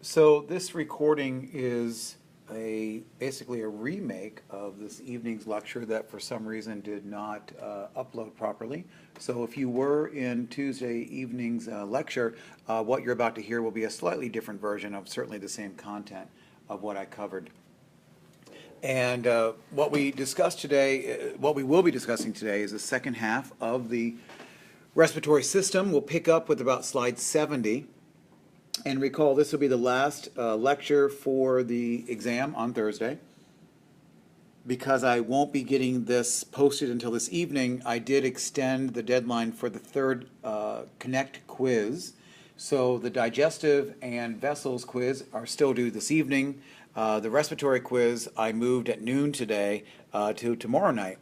So this recording is basically a remake of this evening's lecture that for some reason did not upload properly. So if you were in Tuesday evening's lecture, what you're about to hear will be a slightly different version of certainly the same content of what I covered. And what we discussed today, what we will be discussing today is the second half of the respiratory system. We'll pick up with about slide 70. And recall, this will be the last lecture for the exam on Thursday. Because I won't be getting this posted until this evening, I did extend the deadline for the third Connect quiz. So the digestive and vessels quiz are still due this evening. The respiratory quiz I moved at noon today to tomorrow night,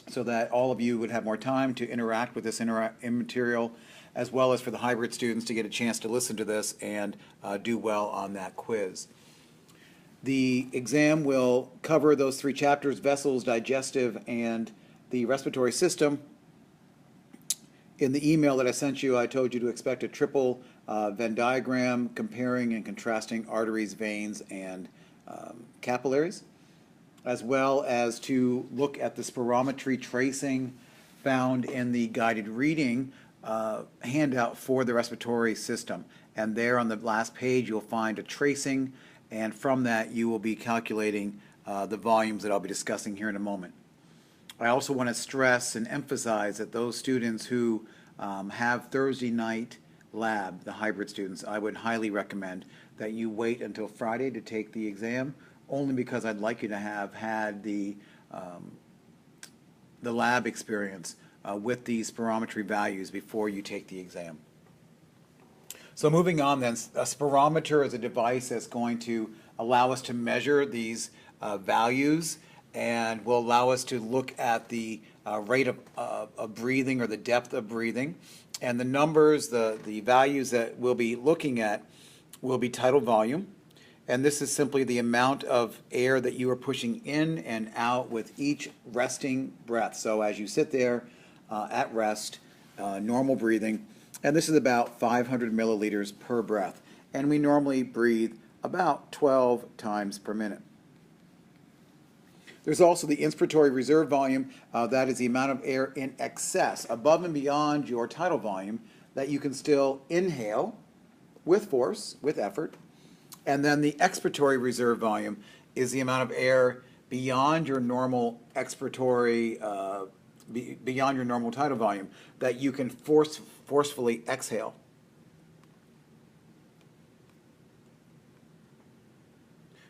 so that all of you would have more time to interact with this material, as well as for the hybrid students to get a chance to listen to this and do well on that quiz. The exam will cover those three chapters: vessels, digestive, and the respiratory system. In the email that I sent you, I told you to expect a triple Venn diagram comparing and contrasting arteries, veins, and capillaries, as well as to look at the spirometry tracing found in the guided reading handout for the respiratory system. And there on the last page you'll find a tracing, and from that you will be calculating the volumes that I'll be discussing here in a moment. I also want to stress and emphasize that those students who have Thursday night lab, the hybrid students, I would highly recommend that you wait until Friday to take the exam, only because I'd like you to have had the lab experience with these spirometry values before you take the exam. So moving on then, a spirometer is a device that's going to allow us to measure these values and will allow us to look at the rate of breathing or the depth of breathing. And the numbers, the values that we'll be looking at will be tidal volume. And this is simply the amount of air that you are pushing in and out with each resting breath. So as you sit there at rest, normal breathing, and this is about 500 milliliters per breath. And we normally breathe about 12 times per minute. There's also the inspiratory reserve volume. That is the amount of air in excess, above and beyond your tidal volume, that you can still inhale with force, with effort. And then the expiratory reserve volume is the amount of air beyond your normal expiratory, beyond your normal tidal volume, that you can forcefully exhale.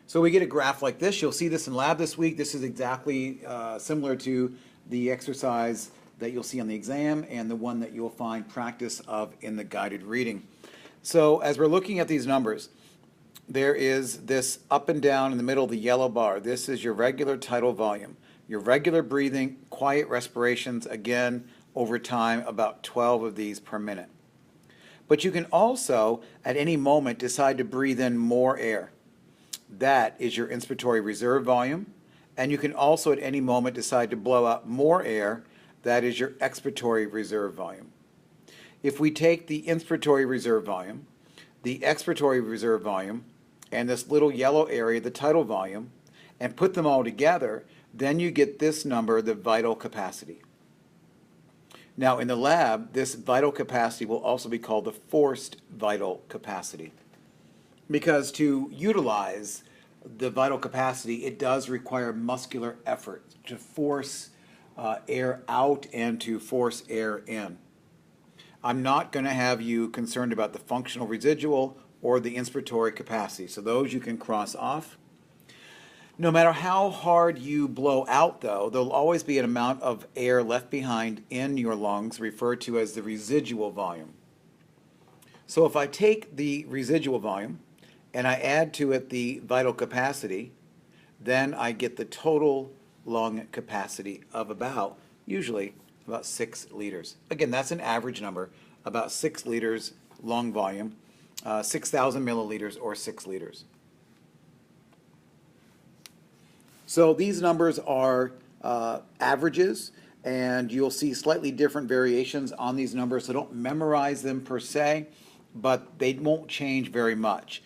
So we get a graph like this. You'll see this in lab this week. This is exactly similar to the exercise that you'll see on the exam and the one that you'll find practice of in the guided reading. So as we're looking at these numbers, there is this up and down in the middle of the yellow bar. This is your regular tidal volume. Your regular breathing, quiet respirations, again, over time, about 12 of these per minute. But you can also, at any moment, decide to breathe in more air. That is your inspiratory reserve volume. And you can also, at any moment, decide to blow out more air. That is your expiratory reserve volume. If we take the inspiratory reserve volume, the expiratory reserve volume, and this little yellow area, the tidal volume, and put them all together, then you get this number, the vital capacity. Now in the lab, this vital capacity will also be called the forced vital capacity, because to utilize the vital capacity, it does require muscular effort to force air out and to force air in. I'm not going to have you concerned about the functional residual or the inspiratory capacity, so those you can cross off. No matter how hard you blow out, though, there'll always be an amount of air left behind in your lungs, referred to as the residual volume. So if I take the residual volume and I add to it the vital capacity, then I get the total lung capacity of usually about 6 liters. Again, that's an average number, about 6 liters lung volume, 6,000 milliliters or 6 liters. So these numbers are averages, and you'll see slightly different variations on these numbers, so don't memorize them per se, but they won't change very much.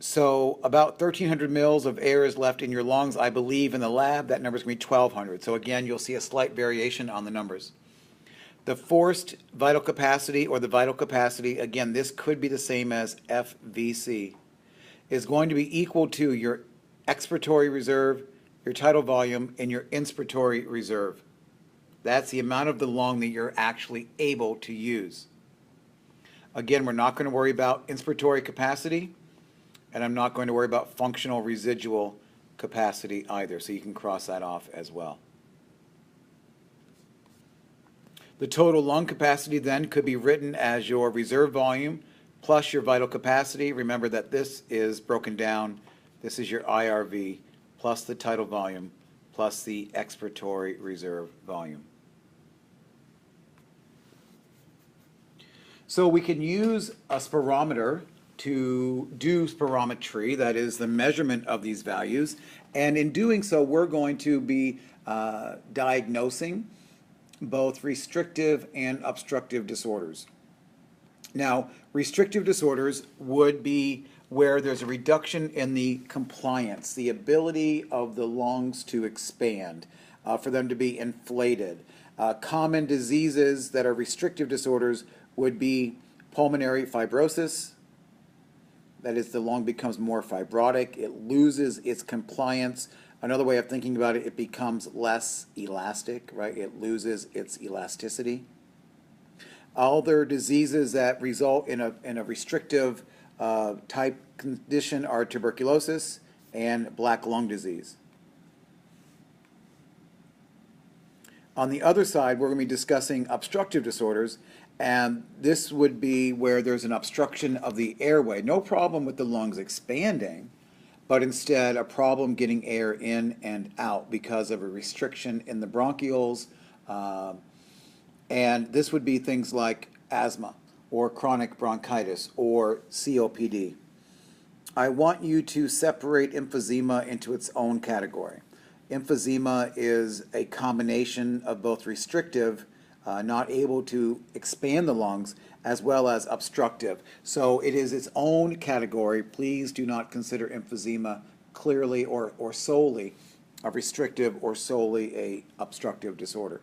So about 1,300 mils of air is left in your lungs. I believe in the lab that number is going to be 1,200. So again, you'll see a slight variation on the numbers. The forced vital capacity, or the vital capacity, again, this could be the same as FVC, is going to be equal to your expiratory reserve, your tidal volume, and your inspiratory reserve. That's the amount of the lung that you're actually able to use. Again, we're not going to worry about inspiratory capacity, and I'm not going to worry about functional residual capacity either, so you can cross that off as well. The total lung capacity then could be written as your reserve volume plus your vital capacity. Remember that this is broken down. This is your IRV plus the tidal volume plus the expiratory reserve volume. So we can use a spirometer to do spirometry, that is the measurement of these values, and in doing so we're going to be diagnosing both restrictive and obstructive disorders. Now, restrictive disorders would be where there's a reduction in the compliance, the ability of the lungs to expand, for them to be inflated. Common diseases that are restrictive disorders would be pulmonary fibrosis. That is, the lung becomes more fibrotic, it loses its compliance. Another way of thinking about it, it becomes less elastic, right? It loses its elasticity. Other diseases that result in a restrictive type condition are tuberculosis and black lung disease. On the other side, we're going to be discussing obstructive disorders, and this would be where there's an obstruction of the airway. No problem with the lungs expanding, but instead a problem getting air in and out because of a restriction in the bronchioles. And this would be things like asthma or chronic bronchitis or COPD. I want you to separate emphysema into its own category. Emphysema is a combination of both restrictive, not able to expand the lungs, as well as obstructive. So it is its own category. Please do not consider emphysema clearly or solely a restrictive or solely a obstructive disorder.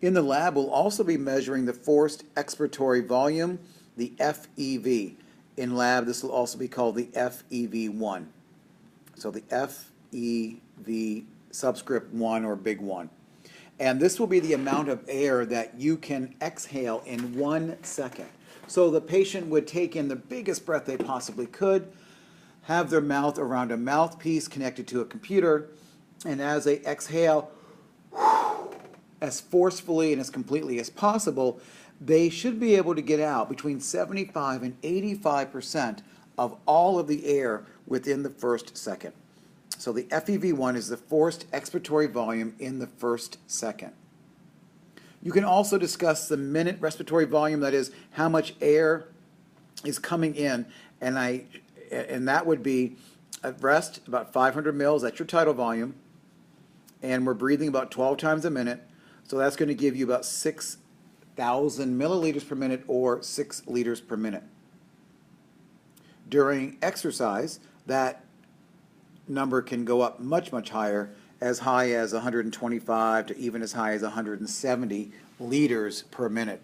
In the lab, we'll also be measuring the forced expiratory volume, the FEV. In lab, this will also be called the FEV1. So the FEV subscript 1 or big 1. And this will be the amount of air that you can exhale in 1 second. So the patient would take in the biggest breath they possibly could, have their mouth around a mouthpiece connected to a computer, and as they exhale as forcefully and as completely as possible, they should be able to get out between 75 and 85% of all of the air within the first second. So the FEV1 is the forced expiratory volume in the first second. You can also discuss the minute respiratory volume, that is how much air is coming in, and that would be at rest about 500 mils, that's your tidal volume, and we're breathing about 12 times a minute, so that's going to give you about 6,000 milliliters per minute or 6 liters per minute. During exercise, that number can go up much, much higher, as high as 125 to even as high as 170 liters per minute.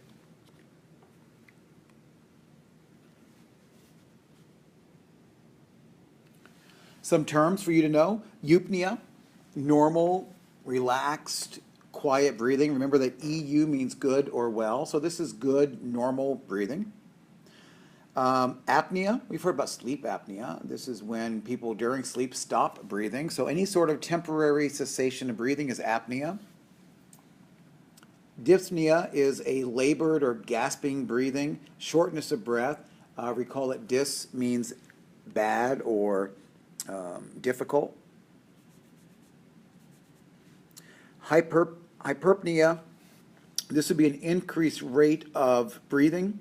Some terms for you to know: eupnea, normal, relaxed, quiet breathing. Remember that EU means good or well, so this is good, normal breathing. Apnea, we've heard about sleep apnea. This is when people during sleep stop breathing. So any sort of temporary cessation of breathing is apnea. Dyspnea is a labored or gasping breathing, shortness of breath. Recall that dys means bad or difficult. Hyperpnea, this would be an increased rate of breathing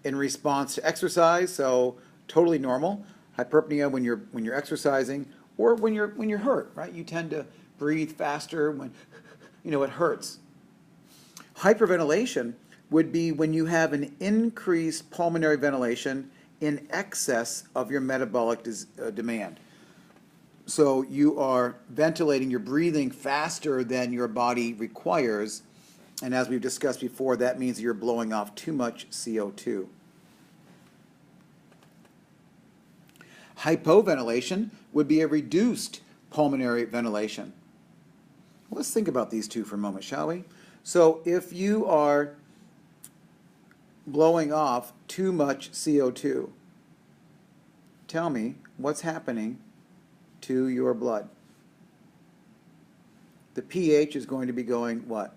in response to exercise, so totally normal. Hyperpnea when you're exercising, or when you're hurt, right? You tend to breathe faster when it hurts. Hyperventilation would be when you have an increased pulmonary ventilation in excess of your metabolic demand. So you are ventilating, you're breathing faster than your body requires, and as we've discussed before, that means you're blowing off too much CO2. Hypoventilation would be a reduced pulmonary ventilation. Let's think about these two for a moment, shall we? So if you are blowing off too much CO2, tell me what's happening to your blood. The pH is going to be going what?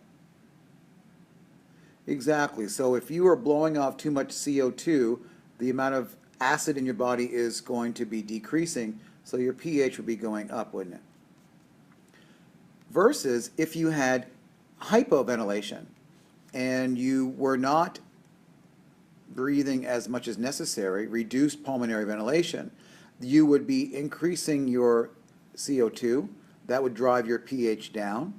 Exactly. So if you are blowing off too much CO2, the amount of acid in your body is going to be decreasing, so your pH would be going up, wouldn't it? Versus if you had hypoventilation and you were not breathing as much as necessary, reduced pulmonary ventilation, you would be increasing your CO2. That would drive your pH down.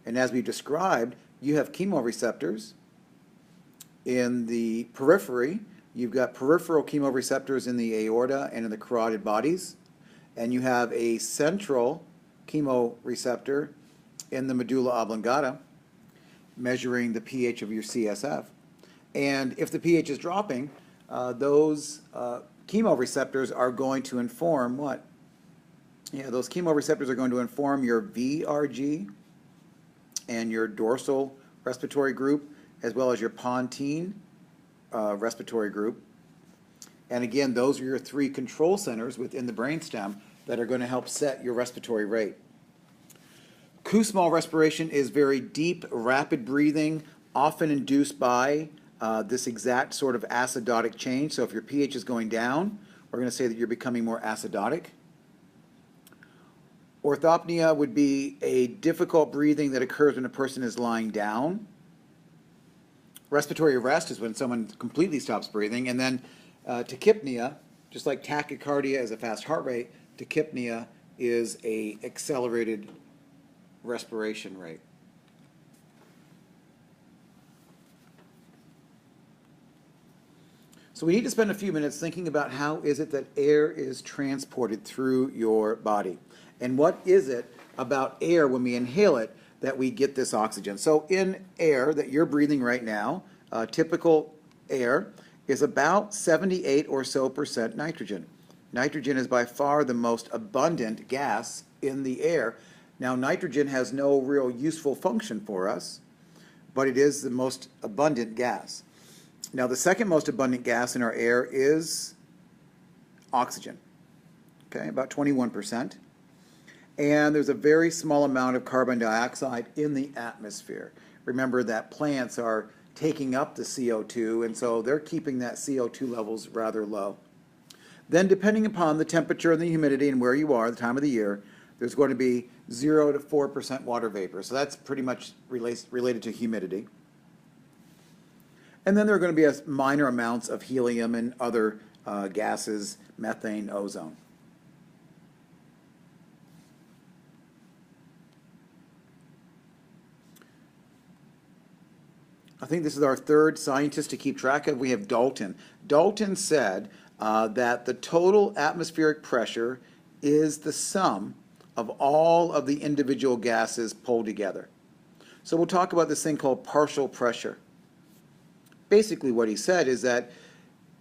And as we described, you have chemoreceptors in the periphery. You've got peripheral chemoreceptors in the aorta and in the carotid bodies. And you have a central chemoreceptor in the medulla oblongata, measuring the pH of your CSF. And if the pH is dropping, those chemoreceptors are going to inform what? Yeah, those chemoreceptors are going to inform your VRG and your dorsal respiratory group, as well as your pontine respiratory group. And again, those are your three control centers within the brainstem that are going to help set your respiratory rate. Kussmaul respiration is very deep, rapid breathing, often induced by this exact sort of acidotic change. So if your pH is going down, we're going to say that you're becoming more acidotic. Orthopnea would be a difficult breathing that occurs when a person is lying down. Respiratory arrest is when someone completely stops breathing. And then tachypnea, just like tachycardia is a fast heart rate, tachypnea is a accelerated respiration rate. So we need to spend a few minutes thinking about how is it that air is transported through your body. And what is it about air when we inhale it that we get this oxygen? So in air that you're breathing right now, typical air is about 78 or so % nitrogen. Nitrogen is by far the most abundant gas in the air. Now, nitrogen has no real useful function for us, but it is the most abundant gas. Now, the second most abundant gas in our air is oxygen, okay, about 21%. And there's a very small amount of carbon dioxide in the atmosphere. Remember that plants are taking up the CO2, and so they're keeping that CO2 levels rather low. Then, depending upon the temperature and the humidity and where you are, the time of the year, there's going to be 0 to 4% water vapor. So that's pretty much related to humidity. And then there are going to be minor amounts of helium and other gases, methane, ozone. I think this is our third scientist to keep track of. We have Dalton. Dalton said that the total atmospheric pressure is the sum of all of the individual gases pulled together. So we'll talk about this thing called partial pressure. Basically what he said is that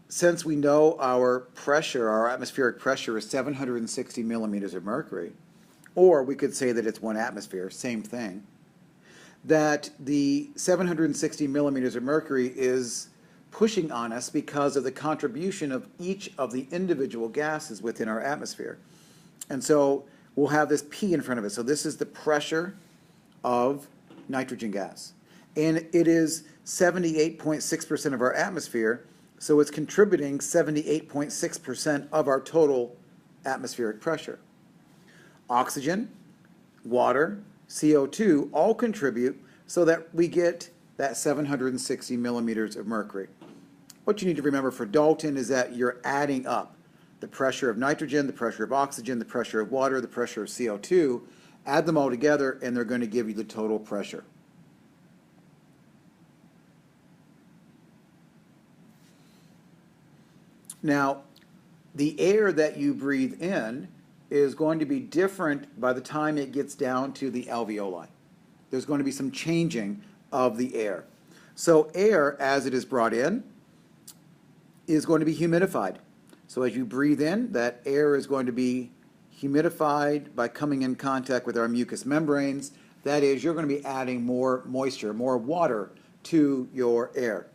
since we know our pressure, our atmospheric pressure is 760 millimeters of mercury, or we could say that it's 1 atmosphere, same thing, that the 760 millimeters of mercury is pushing on us because of the contribution of each of the individual gases within our atmosphere. And so we'll have this P in front of it. So this is the pressure of nitrogen gas. And it is 78.6% of our atmosphere, so it's contributing 78.6% of our total atmospheric pressure. Oxygen, water, CO2 all contribute so that we get that 760 millimeters of mercury. What you need to remember for Dalton is that you're adding up the pressure of nitrogen, the pressure of oxygen, the pressure of water, the pressure of CO2, add them all together and they're going to give you the total pressure. Now, the air that you breathe in is going to be different by the time it gets down to the alveoli. There's going to be some changing of the air. So air, as it is brought in, is going to be humidified. So as you breathe in, that air is going to be humidified by coming in contact with our mucous membranes. That is, you're going to be adding more moisture, more water to your air.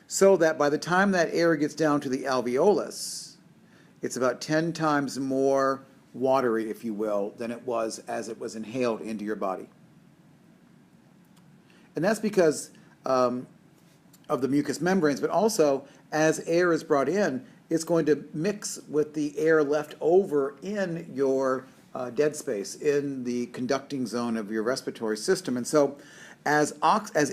So that by the time that air gets down to the alveolus, it's about 10 times more watery, if you will, than it was as it was inhaled into your body. And that's because of the mucous membranes, but also as air is brought in, it's going to mix with the air left over in your dead space, in the conducting zone of your respiratory system. And so as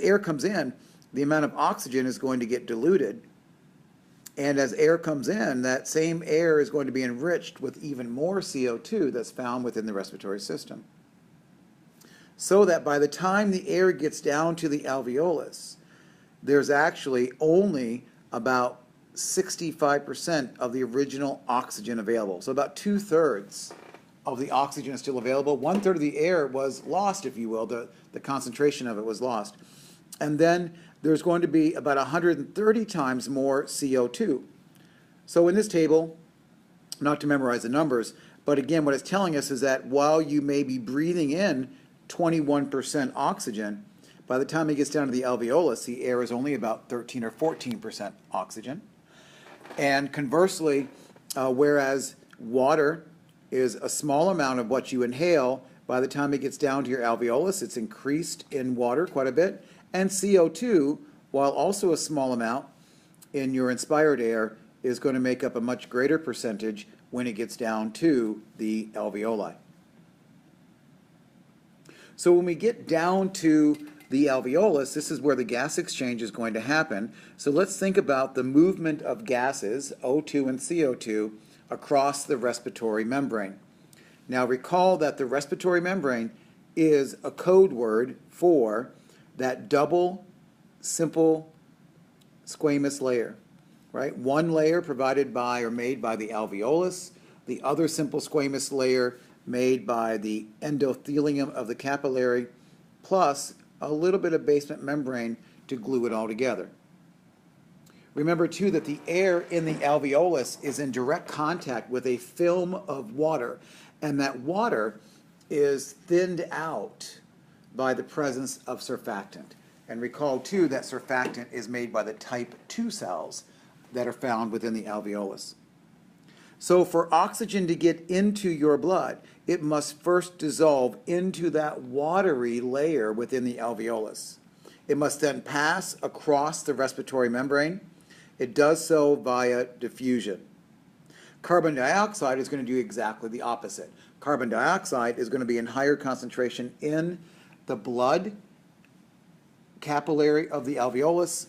air comes in, the amount of oxygen is going to get diluted. And as air comes in, that same air is going to be enriched with even more CO2 that's found within the respiratory system. So that by the time the air gets down to the alveolus, there's actually only about 65% of the original oxygen available. So about 2/3 of the oxygen is still available. 1/3 of the air was lost, if you will. The concentration of it was lost. And then there's going to be about 130 times more CO2. So in this table, not to memorize the numbers, but again, what it's telling us is that while you may be breathing in 21% oxygen, by the time it gets down to the alveolus, the air is only about 13 or 14% oxygen. And conversely, whereas water is a small amount of what you inhale, by the time it gets down to your alveolus, it's increased in water quite a bit. And CO2, while also a small amount in your inspired air, is going to make up a much greater percentage when it gets down to the alveoli. So when we get down to the alveolus, this is where the gas exchange is going to happen. So let's think about the movement of gases, O2 and CO2, across the respiratory membrane. Now recall that the respiratory membrane is a code word for that double simple squamous layer, right? One layer provided by or made by the alveolus, the other simple squamous layer made by the endothelium of the capillary, plus a little bit of basement membrane to glue it all together. Remember too that the air in the alveolus is in direct contact with a film of water, and that water is thinned out by the presence of surfactant. And recall too that surfactant is made by the type 2 cells that are found within the alveolus. So for oxygen to get into your blood, it must first dissolve into that watery layer within the alveolus. It must then pass across the respiratory membrane. It does so via diffusion. Carbon dioxide is going to do exactly the opposite. Carbon dioxide is going to be in higher concentration in the blood capillary of the alveolus,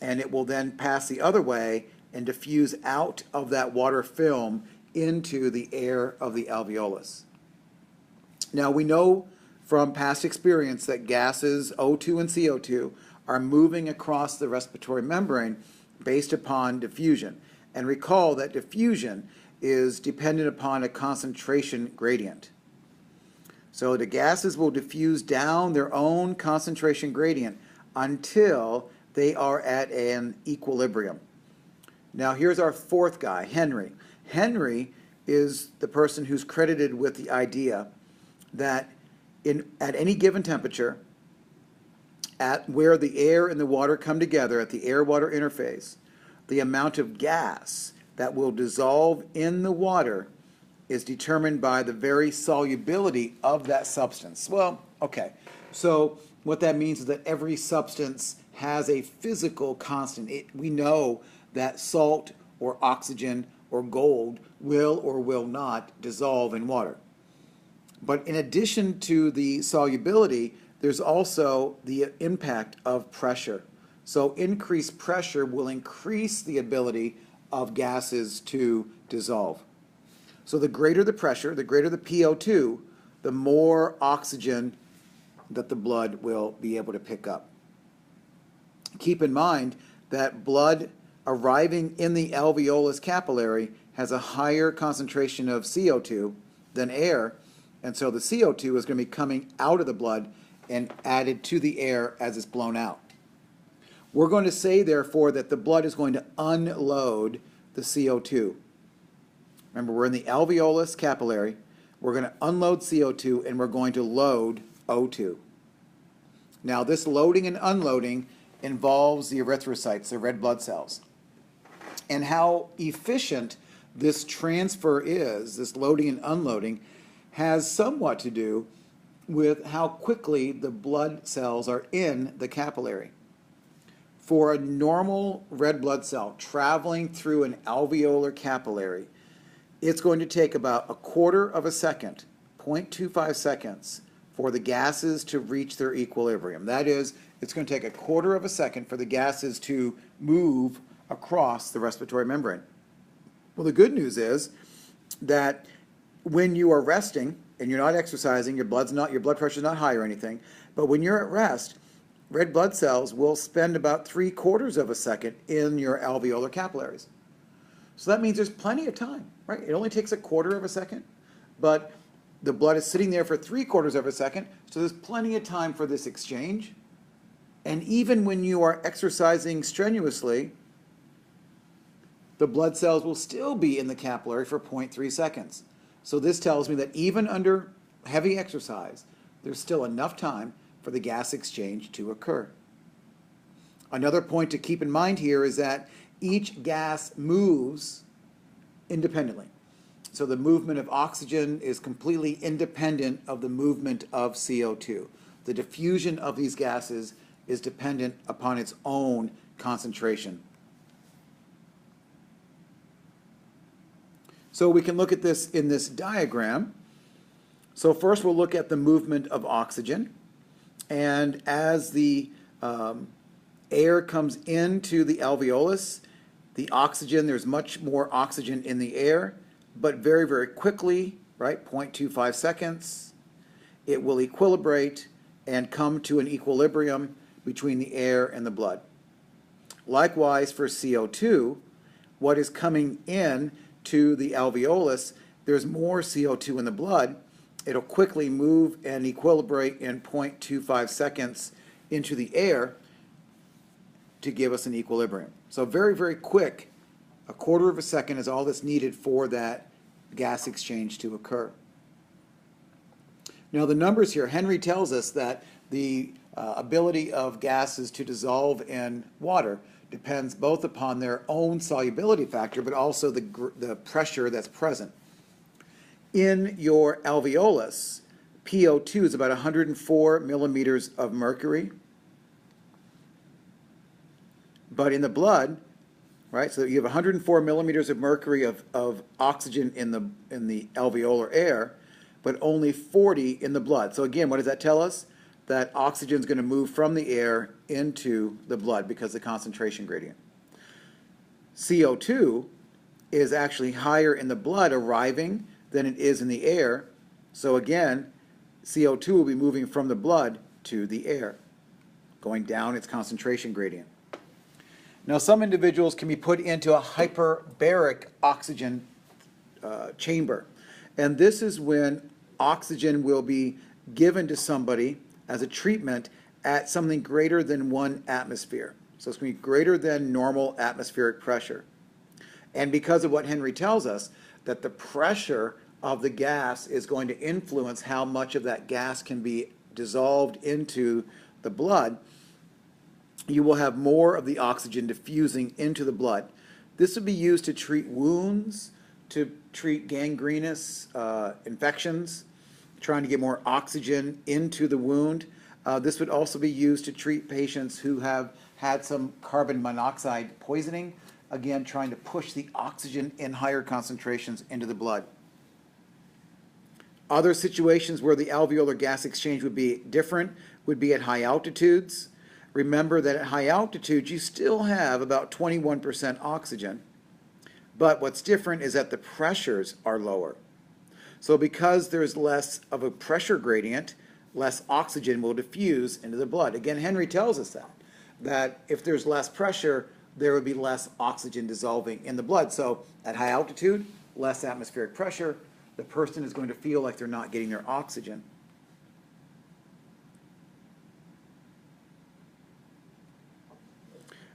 and it will then pass the other way and diffuse out of that water film into the air of the alveolus. Now we know from past experience that gases O2 and CO2 are moving across the respiratory membrane based upon diffusion. And recall that diffusion is dependent upon a concentration gradient. So the gases will diffuse down their own concentration gradient until they are at an equilibrium. Now here's our fourth guy, Henry. Henry is the person who's credited with the idea that at any given temperature, at where the air and the water come together, at the air-water interface, the amount of gas that will dissolve in the water is determined by the very solubility of that substance. Well, okay, so what that means is that every substance has a physical constant. We know that salt or oxygen or gold will or will not dissolve in water. But in addition to the solubility, there's also the impact of pressure. So increased pressure will increase the ability of gases to dissolve. So the greater the pressure, the greater the PO2, the more oxygen that the blood will be able to pick up. Keep in mind that blood arriving in the alveolus capillary has a higher concentration of CO2 than air, and so the CO2 is going to be coming out of the blood and added to the air as it's blown out. We're going to say, therefore, that the blood is going to unload the CO2. Remember, we're in the alveolus capillary. We're going to unload CO2, and we're going to load O2. Now, this loading and unloading involves the erythrocytes, the red blood cells. And how efficient this transfer is, this loading and unloading, has somewhat to do with how quickly the blood cells are in the capillary. For a normal red blood cell traveling through an alveolar capillary, it's going to take about a quarter of a second, 0.25 seconds, for the gases to reach their equilibrium. That is, it's going to take a quarter of a second for the gases to move across the respiratory membrane. Well, the good news is that when you are resting and you're not exercising, your blood pressure is not high or anything, but when you're at rest, red blood cells will spend about 3/4 of a second in your alveolar capillaries. So that means there's plenty of time, right? It only takes a quarter of a second, but the blood is sitting there for 3/4 of a second, so there's plenty of time for this exchange. And even when you are exercising strenuously, the blood cells will still be in the capillary for 0.3 seconds. So this tells me that even under heavy exercise, there's still enough time for the gas exchange to occur. Another point to keep in mind here is that each gas moves independently. So the movement of oxygen is completely independent of the movement of CO2. The diffusion of these gases is dependent upon its own concentration. So we can look at this in this diagram. So first we'll look at the movement of oxygen. And as the air comes into the alveolus, the oxygen, there's much more oxygen in the air, but very, very quickly, right, 0.25 seconds, it will equilibrate and come to an equilibrium between the air and the blood. Likewise for CO2, what is coming in to the alveolus, there's more CO2 in the blood. It'll quickly move and equilibrate in 0.25 seconds into the air to give us an equilibrium. So very, very quick, a quarter of a second is all that's needed for that gas exchange to occur. Now the numbers here, Henry tells us that the ability of gases to dissolve in water depends both upon their own solubility factor, but also the pressure that's present. In your alveolus, PO2 is about 104 millimeters of mercury. But in the blood, right, so you have 104 millimeters of mercury of oxygen in the alveolar air, but only 40 in the blood. So again, what does that tell us? That oxygen is going to move from the air into the blood because of the concentration gradient. CO2 is actually higher in the blood arriving than it is in the air. So again, CO2 will be moving from the blood to the air, going down its concentration gradient. Now some individuals can be put into a hyperbaric oxygen chamber. And this is when oxygen will be given to somebody as a treatment at something greater than 1 atmosphere. So it's going to be greater than normal atmospheric pressure. And because of what Henry tells us, that the pressure of the gas is going to influence how much of that gas can be dissolved into the blood, you will have more of the oxygen diffusing into the blood. This would be used to treat wounds, to treat gangrenous infections, trying to get more oxygen into the wound. This would also be used to treat patients who have had some carbon monoxide poisoning, again trying to push the oxygen in higher concentrations into the blood. Other situations where the alveolar gas exchange would be different would be at high altitudes. Remember that at high altitudes you still have about 21% oxygen, but what's different is that the pressures are lower. So because there's less of a pressure gradient, less oxygen will diffuse into the blood. Again, Henry tells us that if there's less pressure, there would be less oxygen dissolving in the blood. So at high altitude, less atmospheric pressure, the person is going to feel like they're not getting their oxygen.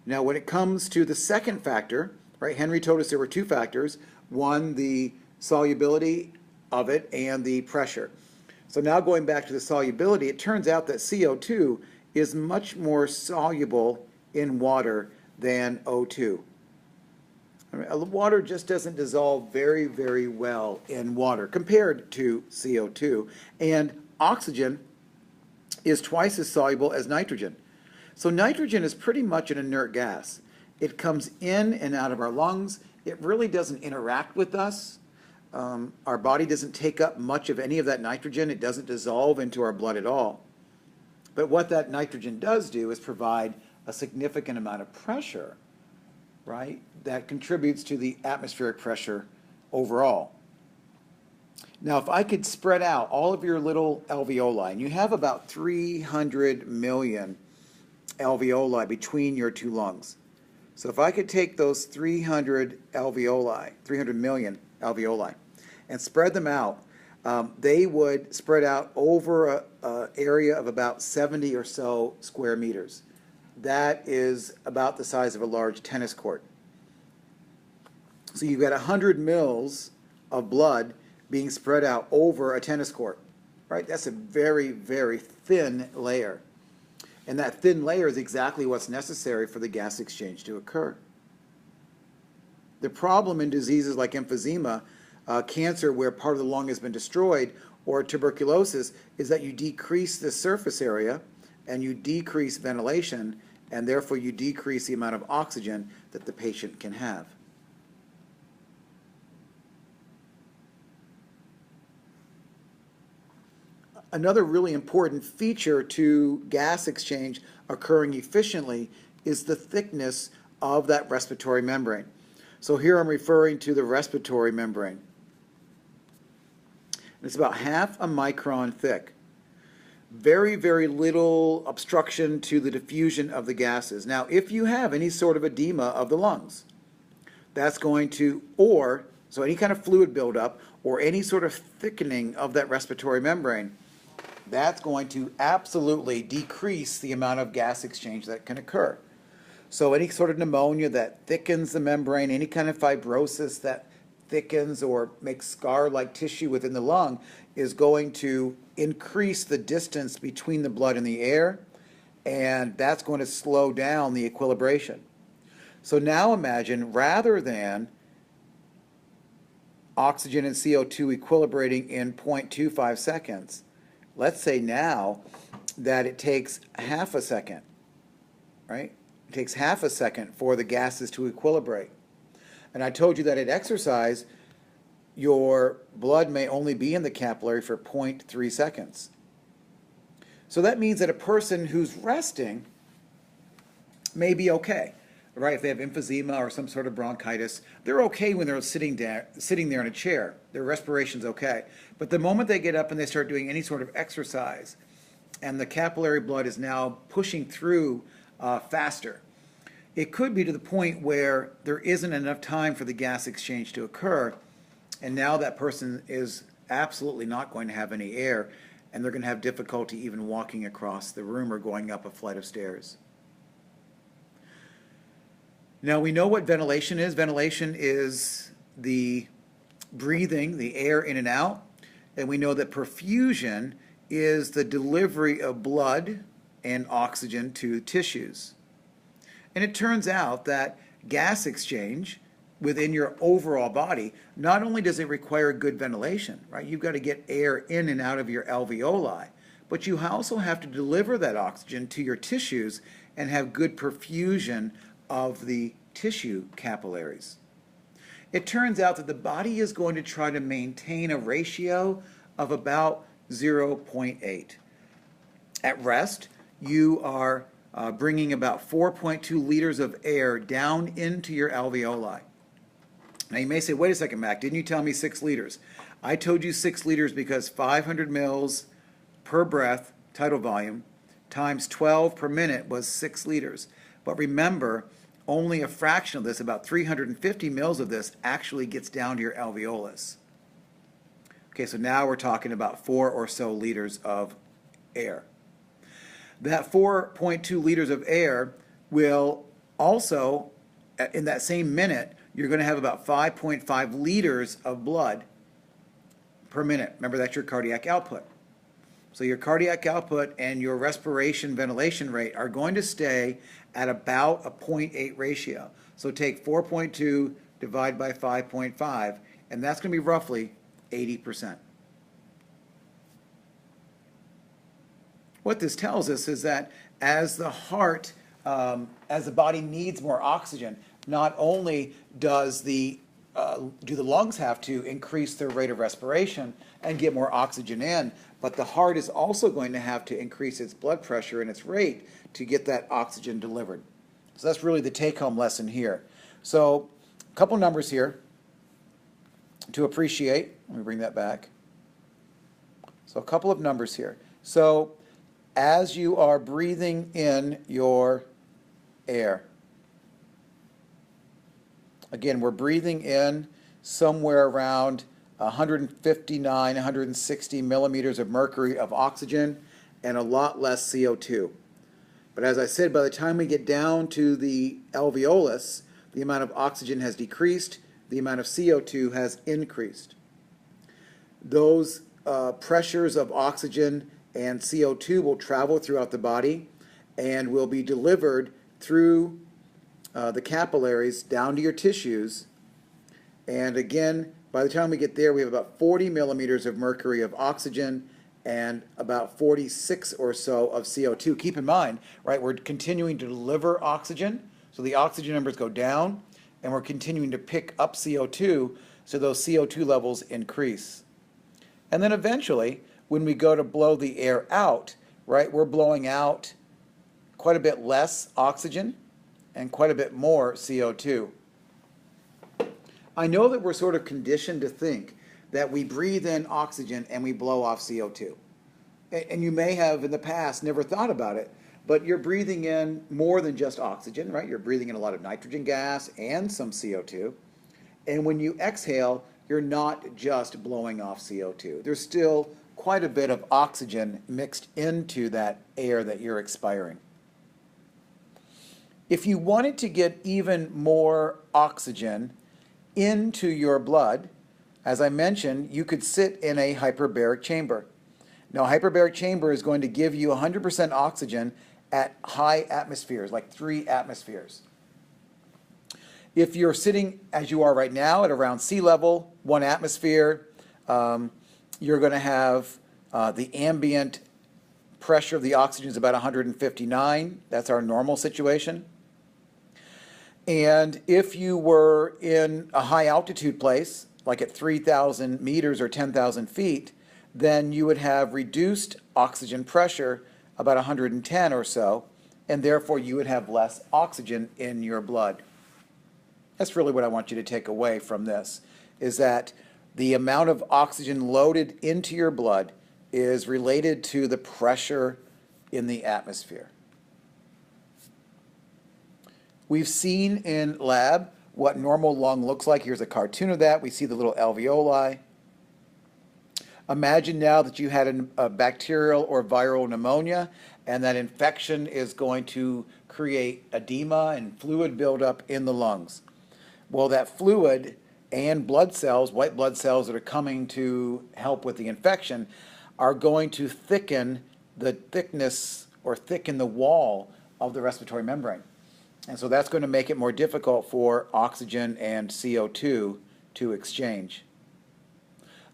Now, when it comes to the second factor, right, Henry told us there were two factors. One, the solubility of it and the pressure. So now going back to the solubility, it turns out that CO2 is much more soluble in water than O2. Water just doesn't dissolve very, very well in water compared to CO2. And oxygen is twice as soluble as nitrogen. So nitrogen is pretty much an inert gas. It comes in and out of our lungs. It really doesn't interact with us. Our body doesn't take up much of any of that nitrogen. It doesn't dissolve into our blood at all. But what that nitrogen does do is provide a significant amount of pressure, right, that contributes to the atmospheric pressure overall. Now, if I could spread out all of your little alveoli, and you have about 300 million alveoli between your two lungs. So if I could take those 300 million alveoli, and spread them out, they would spread out over an area of about 70 or so square meters. That is about the size of a large tennis court. So you've got 100 mils of blood being spread out over a tennis court, right? That's a very, very thin layer. And that thin layer is exactly what's necessary for the gas exchange to occur. The problem in diseases like emphysema, cancer where part of the lung has been destroyed, or tuberculosis, is that you decrease the surface area and you decrease ventilation, and therefore you decrease the amount of oxygen that the patient can have. Another really important feature to gas exchange occurring efficiently is the thickness of that respiratory membrane. So here I'm referring to the respiratory membrane. It's about half a micron thick. Very, very little obstruction to the diffusion of the gases. Now, if you have any sort of edema of the lungs, that's going to, so any kind of fluid buildup or any sort of thickening of that respiratory membrane, that's going to absolutely decrease the amount of gas exchange that can occur. So any sort of pneumonia that thickens the membrane, any kind of fibrosis that thickens or makes scar-like tissue within the lung is going to increase the distance between the blood and the air, and that's going to slow down the equilibration. So now imagine, rather than oxygen and CO2 equilibrating in 0.25 seconds, let's say now that it takes half a second, right? It takes half a second for the gases to equilibrate. And I told you that at exercise, your blood may only be in the capillary for 0.3 seconds. So that means that a person who's resting may be okay, right? If they have emphysema or some sort of bronchitis, they're okay when they're sitting there in a chair. Their respiration's okay. But the moment they get up and they start doing any sort of exercise, and the capillary blood is now pushing through faster, it could be to the point where there isn't enough time for the gas exchange to occur, and now that person is absolutely not going to have any air, and they're going to have difficulty even walking across the room or going up a flight of stairs. Now we know what ventilation is. Ventilation is the breathing, the air in and out, and we know that perfusion is the delivery of blood and oxygen to tissues. And it turns out that gas exchange within your overall body, not only does it require good ventilation, right? You've got to get air in and out of your alveoli, but you also have to deliver that oxygen to your tissues and have good perfusion of the tissue capillaries. It turns out that the body is going to try to maintain a ratio of about 0.8. At rest, you are bringing about 4.2 liters of air down into your alveoli. Now you may say, wait a second, Mac, didn't you tell me 6 liters? I told you 6 liters because 500 mils per breath, tidal volume, times 12 per minute was 6 liters. But remember, only a fraction of this, about 350 mils of this, actually gets down to your alveolus. Okay, so now we're talking about 4 or so liters of air. That 4.2 liters of air will also, in that same minute, you're going to have about 5.5 liters of blood per minute. Remember, that's your cardiac output. So your cardiac output and your respiration ventilation rate are going to stay at about a 0.8 ratio. So take 4.2 divide by 5.5, and that's going to be roughly 80%. What this tells us is that as the heart, as the body needs more oxygen, not only do the lungs have to increase their rate of respiration and get more oxygen in, but the heart is also going to have to increase its blood pressure and its rate to get that oxygen delivered. So that's really the take-home lesson here. So a couple numbers here to appreciate. Let me bring that back. So a couple of numbers here. So as you are breathing in your air, again, we're breathing in somewhere around 159, 160 millimeters of mercury of oxygen and a lot less CO2. But as I said, by the time we get down to the alveolus, the amount of oxygen has decreased, the amount of CO2 has increased. Those pressures of oxygen and CO2 will travel throughout the body and will be delivered through the capillaries down to your tissues. And again, by the time we get there, we have about 40 millimeters of mercury of oxygen and about 46 or so of CO2. Keep in mind, right, we're continuing to deliver oxygen, so the oxygen numbers go down, and we're continuing to pick up CO2, so those CO2 levels increase. And then eventually, when we go to blow the air out, right, we're blowing out quite a bit less oxygen and quite a bit more CO2. I know that we're sort of conditioned to think that we breathe in oxygen and we blow off CO2. And you may have in the past never thought about it, but you're breathing in more than just oxygen, right? You're breathing in a lot of nitrogen gas and some CO2. And when you exhale, you're not just blowing off CO2. There's still quite a bit of oxygen mixed into that air that you're expiring. If you wanted to get even more oxygen into your blood, as I mentioned, you could sit in a hyperbaric chamber. Now, a hyperbaric chamber is going to give you 100% oxygen at high atmospheres, like 3 atmospheres. If you're sitting, as you are right now, at around sea level, 1 atmosphere, you're going to have the ambient pressure of the oxygen is about 159. That's our normal situation. And if you were in a high altitude place, like at 3,000 meters or 10,000 feet, then you would have reduced oxygen pressure, about 110 or so, and therefore you would have less oxygen in your blood. That's really what I want you to take away from this, is that the amount of oxygen loaded into your blood is related to the pressure in the atmosphere. We've seen in lab what normal lung looks like. Here's a cartoon of that. We see the little alveoli. Imagine now that you had a bacterial or viral pneumonia, and that infection is going to create edema and fluid buildup in the lungs. Well, that fluid and blood cells, white blood cells that are coming to help with the infection, are going to thicken the thickness or thicken the wall of the respiratory membrane. And so that's going to make it more difficult for oxygen and CO2 to exchange.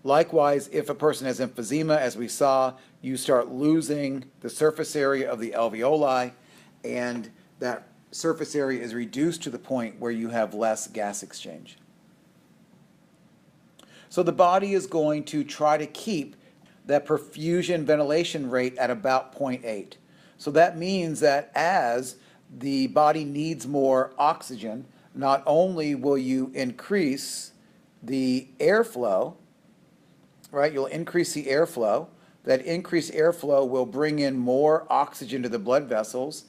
Likewise, if a person has emphysema, as we saw, you start losing the surface area of the alveoli, and that surface area is reduced to the point where you have less gas exchange. So the body is going to try to keep that perfusion ventilation rate at about 0.8. So that means that as the body needs more oxygen, not only will you increase the airflow, right? You'll increase the airflow. That increased airflow will bring in more oxygen to the blood vessels,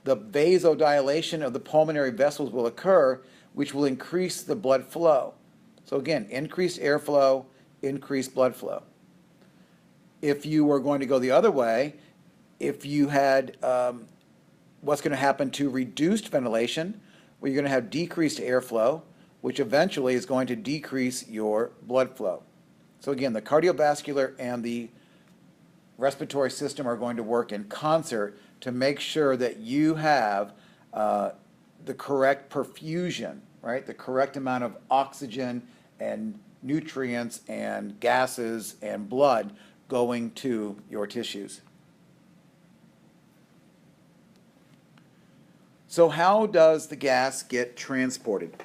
the vasodilation of the pulmonary vessels will occur, which will increase the blood flow. So again, increased airflow, increased blood flow. If you were going to go the other way, if you had what's going to happen to reduced ventilation, well, you're going to have decreased airflow, which eventually is going to decrease your blood flow. So again, the cardiovascular and the respiratory system are going to work in concert to make sure that you have the correct perfusion, right? The correct amount of oxygen and nutrients and gases and blood going to your tissues. So how does the gas get transported?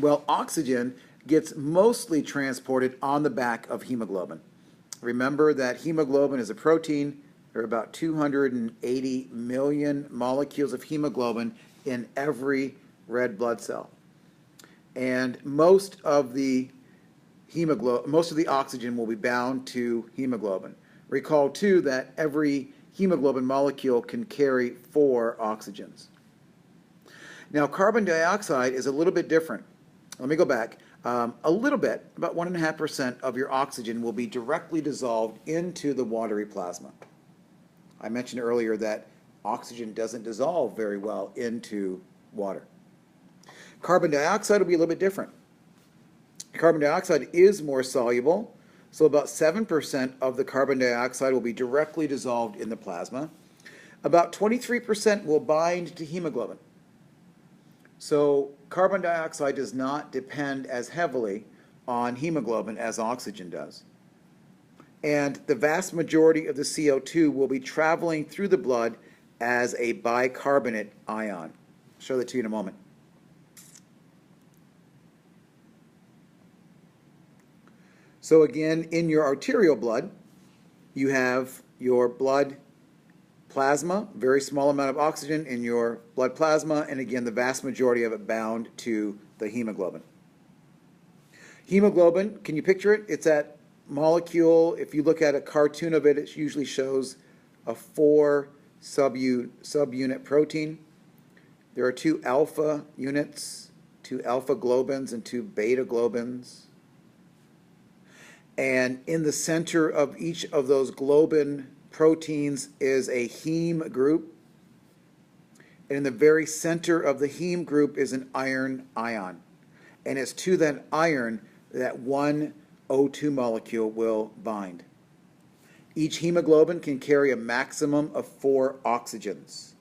Well, oxygen gets mostly transported on the back of hemoglobin. Remember that hemoglobin is a protein. There are about 280 million molecules of hemoglobin in every red blood cell. And most of the oxygen will be bound to hemoglobin. Recall too that every hemoglobin molecule can carry 4 oxygens. Now carbon dioxide is a little bit different. Let me go back. A little bit, about 1.5% of your oxygen will be directly dissolved into the watery plasma. I mentioned earlier that oxygen doesn't dissolve very well into water. Carbon dioxide will be a little bit different. Carbon dioxide is more soluble, so about 7% of the carbon dioxide will be directly dissolved in the plasma. About 23% will bind to hemoglobin. So carbon dioxide does not depend as heavily on hemoglobin as oxygen does. And the vast majority of the CO2 will be traveling through the blood as a bicarbonate ion. I'll show that to you in a moment. So again, in your arterial blood, you have your blood plasma, very small amount of oxygen in your blood plasma, and again, the vast majority of it bound to the hemoglobin. Hemoglobin, can you picture it? It's that molecule. If you look at a cartoon of it, it usually shows a 4 subunit protein. There are 2 alpha units, 2 alpha globins, and 2 beta globins. And in the center of each of those globin proteins is a heme group. And in the very center of the heme group is an iron ion. And it's to that iron that one O2 molecule will bind. Each hemoglobin can carry a maximum of 4 oxygens.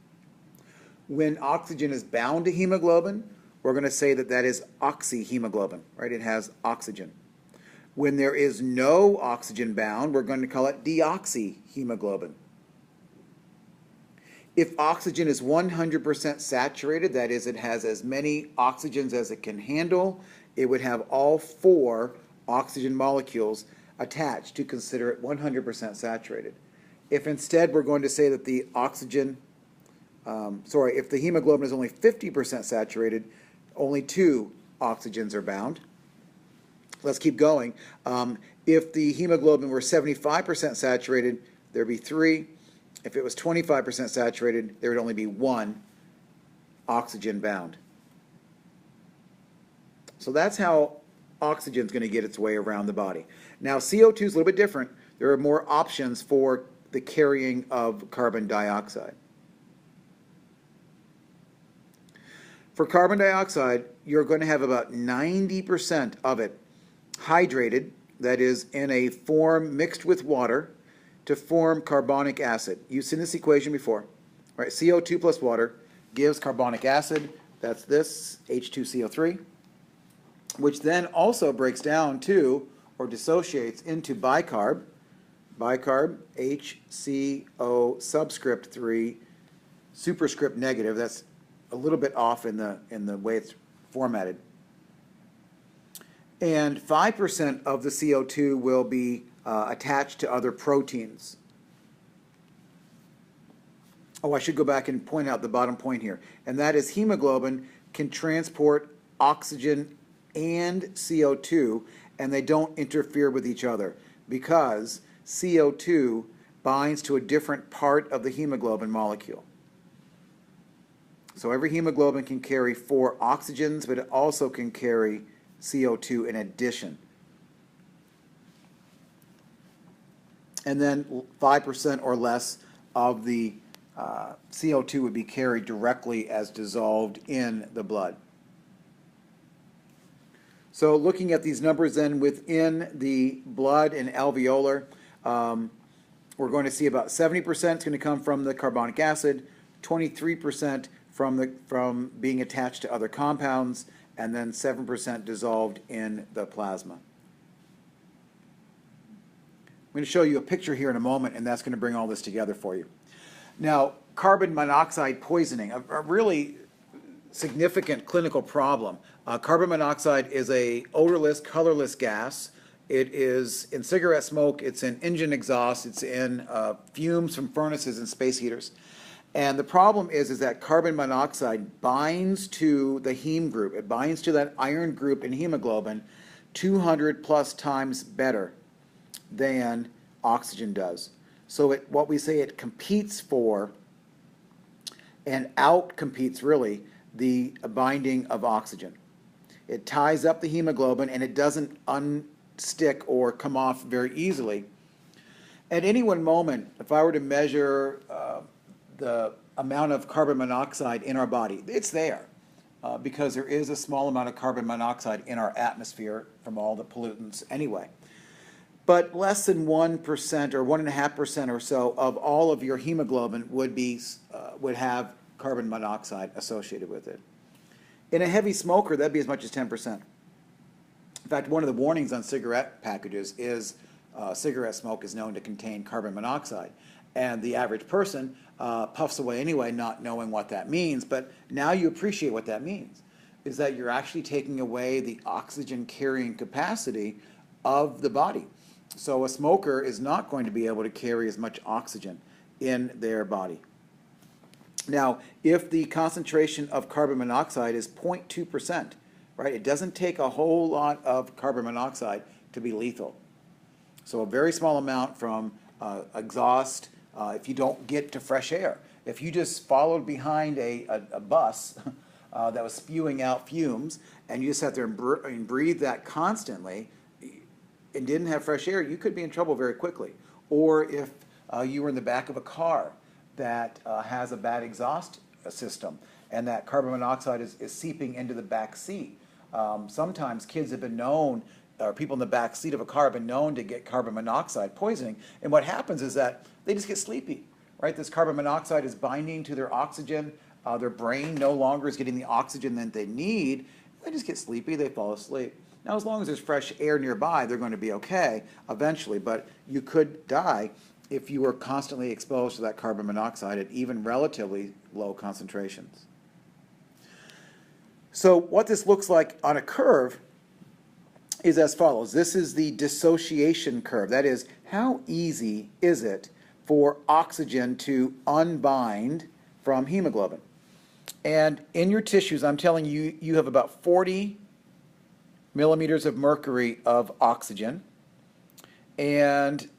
When oxygen is bound to hemoglobin, we're going to say that that is oxyhemoglobin, right? It has oxygen. When there is no oxygen bound, we're going to call it deoxyhemoglobin. If oxygen is 100% saturated, that is, it has as many oxygens as it can handle, it would have all 4 oxygen molecules attached to consider it 100% saturated. If instead we're going to say that the if the hemoglobin is only 50% saturated, only 2 oxygens are bound. Let's keep going. If the hemoglobin were 75% saturated, there'd be 3. If it was 25% saturated, there would only be 1 oxygen bound. So that's how oxygen is going to get its way around the body. Now CO2 is a little bit different. There are more options for the carrying of carbon dioxide. For carbon dioxide, you're going to have about 90% of it hydrated, that is, in a form mixed with water to form carbonic acid. You've seen this equation before, right? CO2 plus water gives carbonic acid. That's this, H2CO3, which then also breaks down to, or dissociates into bicarb, HCO subscript 3, superscript negative. That's a little bit off in the way it's formatted. And 5% of the CO2 will be attached to other proteins. Oh, I should go back and point out the bottom point here. And that is hemoglobin can transport oxygen and CO2, and they don't interfere with each other because CO2 binds to a different part of the hemoglobin molecule. So every hemoglobin can carry 4 oxygens, but it also can carry CO2 in addition. And then 5% or less of the CO2 would be carried directly as dissolved in the blood. So looking at these numbers then within the blood and alveolar, we're going to see about 70% is going to come from the carbonic acid, 23% from being attached to other compounds, and then 7% dissolved in the plasma. I'm going to show you a picture here in a moment, and that's going to bring all this together for you. Now, carbon monoxide poisoning, a really significant clinical problem. Carbon monoxide is a odorless, colorless gas. It is in cigarette smoke, it's in engine exhaust, it's in fumes from furnaces and space heaters. And the problem is that carbon monoxide binds to the heme group. It binds to that iron group in hemoglobin 200 plus times better than oxygen does. So what we say it competes for and out-competes really the binding of oxygen. It ties up the hemoglobin and it doesn't unstick or come off very easily. At any one moment, if I were to measure the amount of carbon monoxide in our body, it's there because there is a small amount of carbon monoxide in our atmosphere from all the pollutants anyway. But less than 1% or 1.5% or so of all of your hemoglobin would have carbon monoxide associated with it. In a heavy smoker, that'd be as much as 10%. In fact, one of the warnings on cigarette packages is cigarette smoke is known to contain carbon monoxide. And the average person puffs away anyway, not knowing what that means. But now you appreciate what that means, is that you're actually taking away the oxygen carrying capacity of the body. So a smoker is not going to be able to carry as much oxygen in their body. Now, if the concentration of carbon monoxide is 0.2%, right, it doesn't take a whole lot of carbon monoxide to be lethal. So a very small amount from exhaust, if you don't get to fresh air. If you just followed behind a bus that was spewing out fumes and you just sat there and breathe that constantly and didn't have fresh air, you could be in trouble very quickly. Or if you were in the back of a car that has a bad exhaust system and that carbon monoxide is seeping into the back seat. Sometimes kids have been known, or people in the back seat of a car have been known to get carbon monoxide poisoning. And what happens is that they just get sleepy, right? This carbon monoxide is binding to their oxygen. Their brain no longer is getting the oxygen that they need. They just get sleepy, they fall asleep. Now, as long as there's fresh air nearby, they're going to be okay eventually, but you could die if you were constantly exposed to that carbon monoxide at even relatively low concentrations. So what this looks like on a curve is as follows. This is the dissociation curve. That is, how easy is it for oxygen to unbind from hemoglobin? And in your tissues, I'm telling you, you have about 40 millimeters of mercury of oxygen. And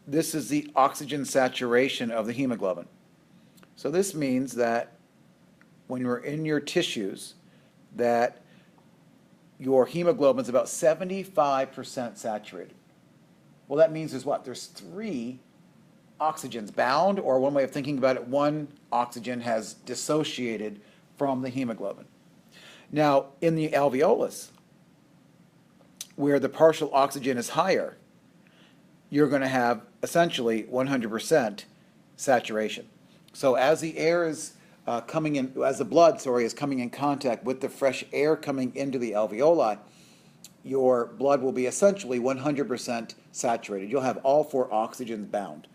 this is the oxygen saturation of the hemoglobin. So this means that when you're in your tissues, that your hemoglobin is about 75% saturated. Well, that means there's what? There's 3 oxygens bound, or one way of thinking about it, 1 oxygen has dissociated from the hemoglobin. Now, in the alveolus, where the partial oxygen is higher, you're going to have essentially 100% saturation. So as the air is coming in, as the blood, is coming in contact with the fresh air coming into the alveoli, your blood will be essentially 100% saturated. You'll have all 4 oxygens bound.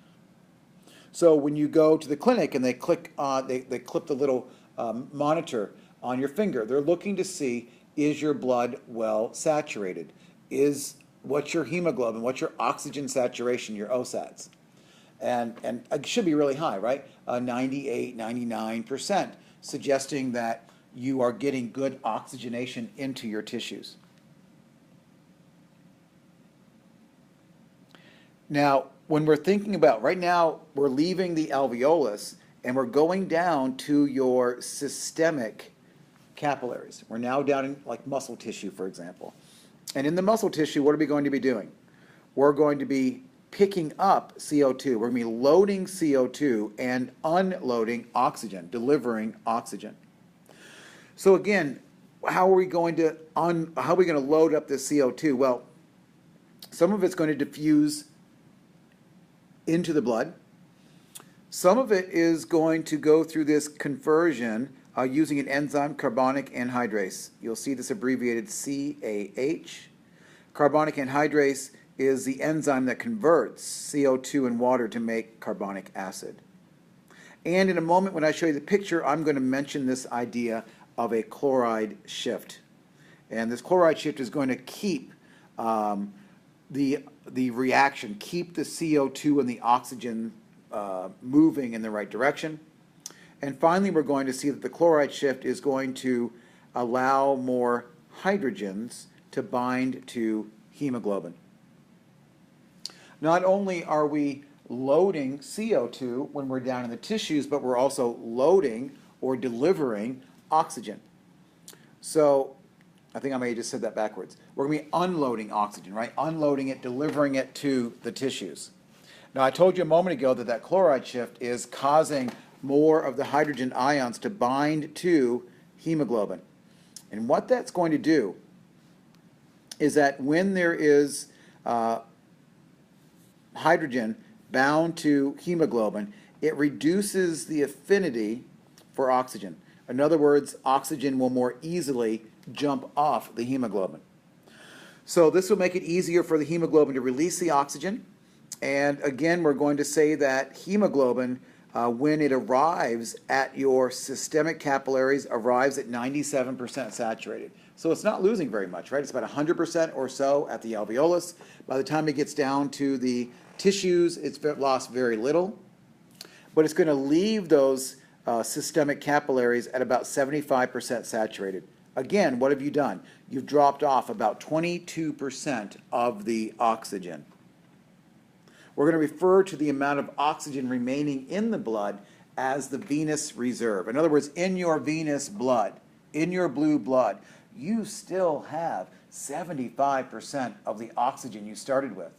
So when you go to the clinic and they click on, they clip the little monitor on your finger, they're looking to see, is your blood well saturated? What's your hemoglobin? What's your oxygen saturation, your OSATs? And it should be really high, right? 98, 99%, suggesting that you are getting good oxygenation into your tissues. Now, when we're thinking about, right now, we're leaving the alveolus and we're going down to your systemic capillaries. We're now down in like muscle tissue, for example. And in the muscle tissue, what are we going to be doing? We're going to be picking up CO2. We're going to be loading CO2 and unloading oxygen, delivering oxygen. So again, how are we going to load up this CO2? Well, some of it's going to diffuse into the blood. Some of it is going to go through this conversion using an enzyme, carbonic anhydrase. You'll see this abbreviated CAH. Carbonic anhydrase is the enzyme that converts CO2 and water to make carbonic acid. And in a moment when I show you the picture, I'm going to mention this idea of a chloride shift. And this chloride shift is going to keep the reaction, keep the CO2 and the oxygen moving in the right direction. And finally, we're going to see that the chloride shift is going to allow more hydrogens to bind to hemoglobin. Not only are we loading CO2 when we're down in the tissues, but we're also loading or delivering oxygen. So I think I may have just said that backwards. We're going to be unloading oxygen, right? Unloading it, delivering it to the tissues. Now, I told you a moment ago that that chloride shift is causing more of the hydrogen ions to bind to hemoglobin. And what that's going to do is that when there is hydrogen bound to hemoglobin, it reduces the affinity for oxygen. In other words, oxygen will more easily jump off the hemoglobin. So this will make it easier for the hemoglobin to release the oxygen. And again, we're going to say that hemoglobin, when it arrives at your systemic capillaries, arrives at 97% saturated. So it's not losing very much, right? It's about 100% or so at the alveolus. By the time it gets down to the tissues, it's lost very little. But it's going to leave those systemic capillaries at about 75% saturated. Again, what have you done? You've dropped off about 22% of the oxygen. We're going to refer to the amount of oxygen remaining in the blood as the venous reserve. In other words, in your venous blood, in your blue blood, you still have 75% of the oxygen you started with,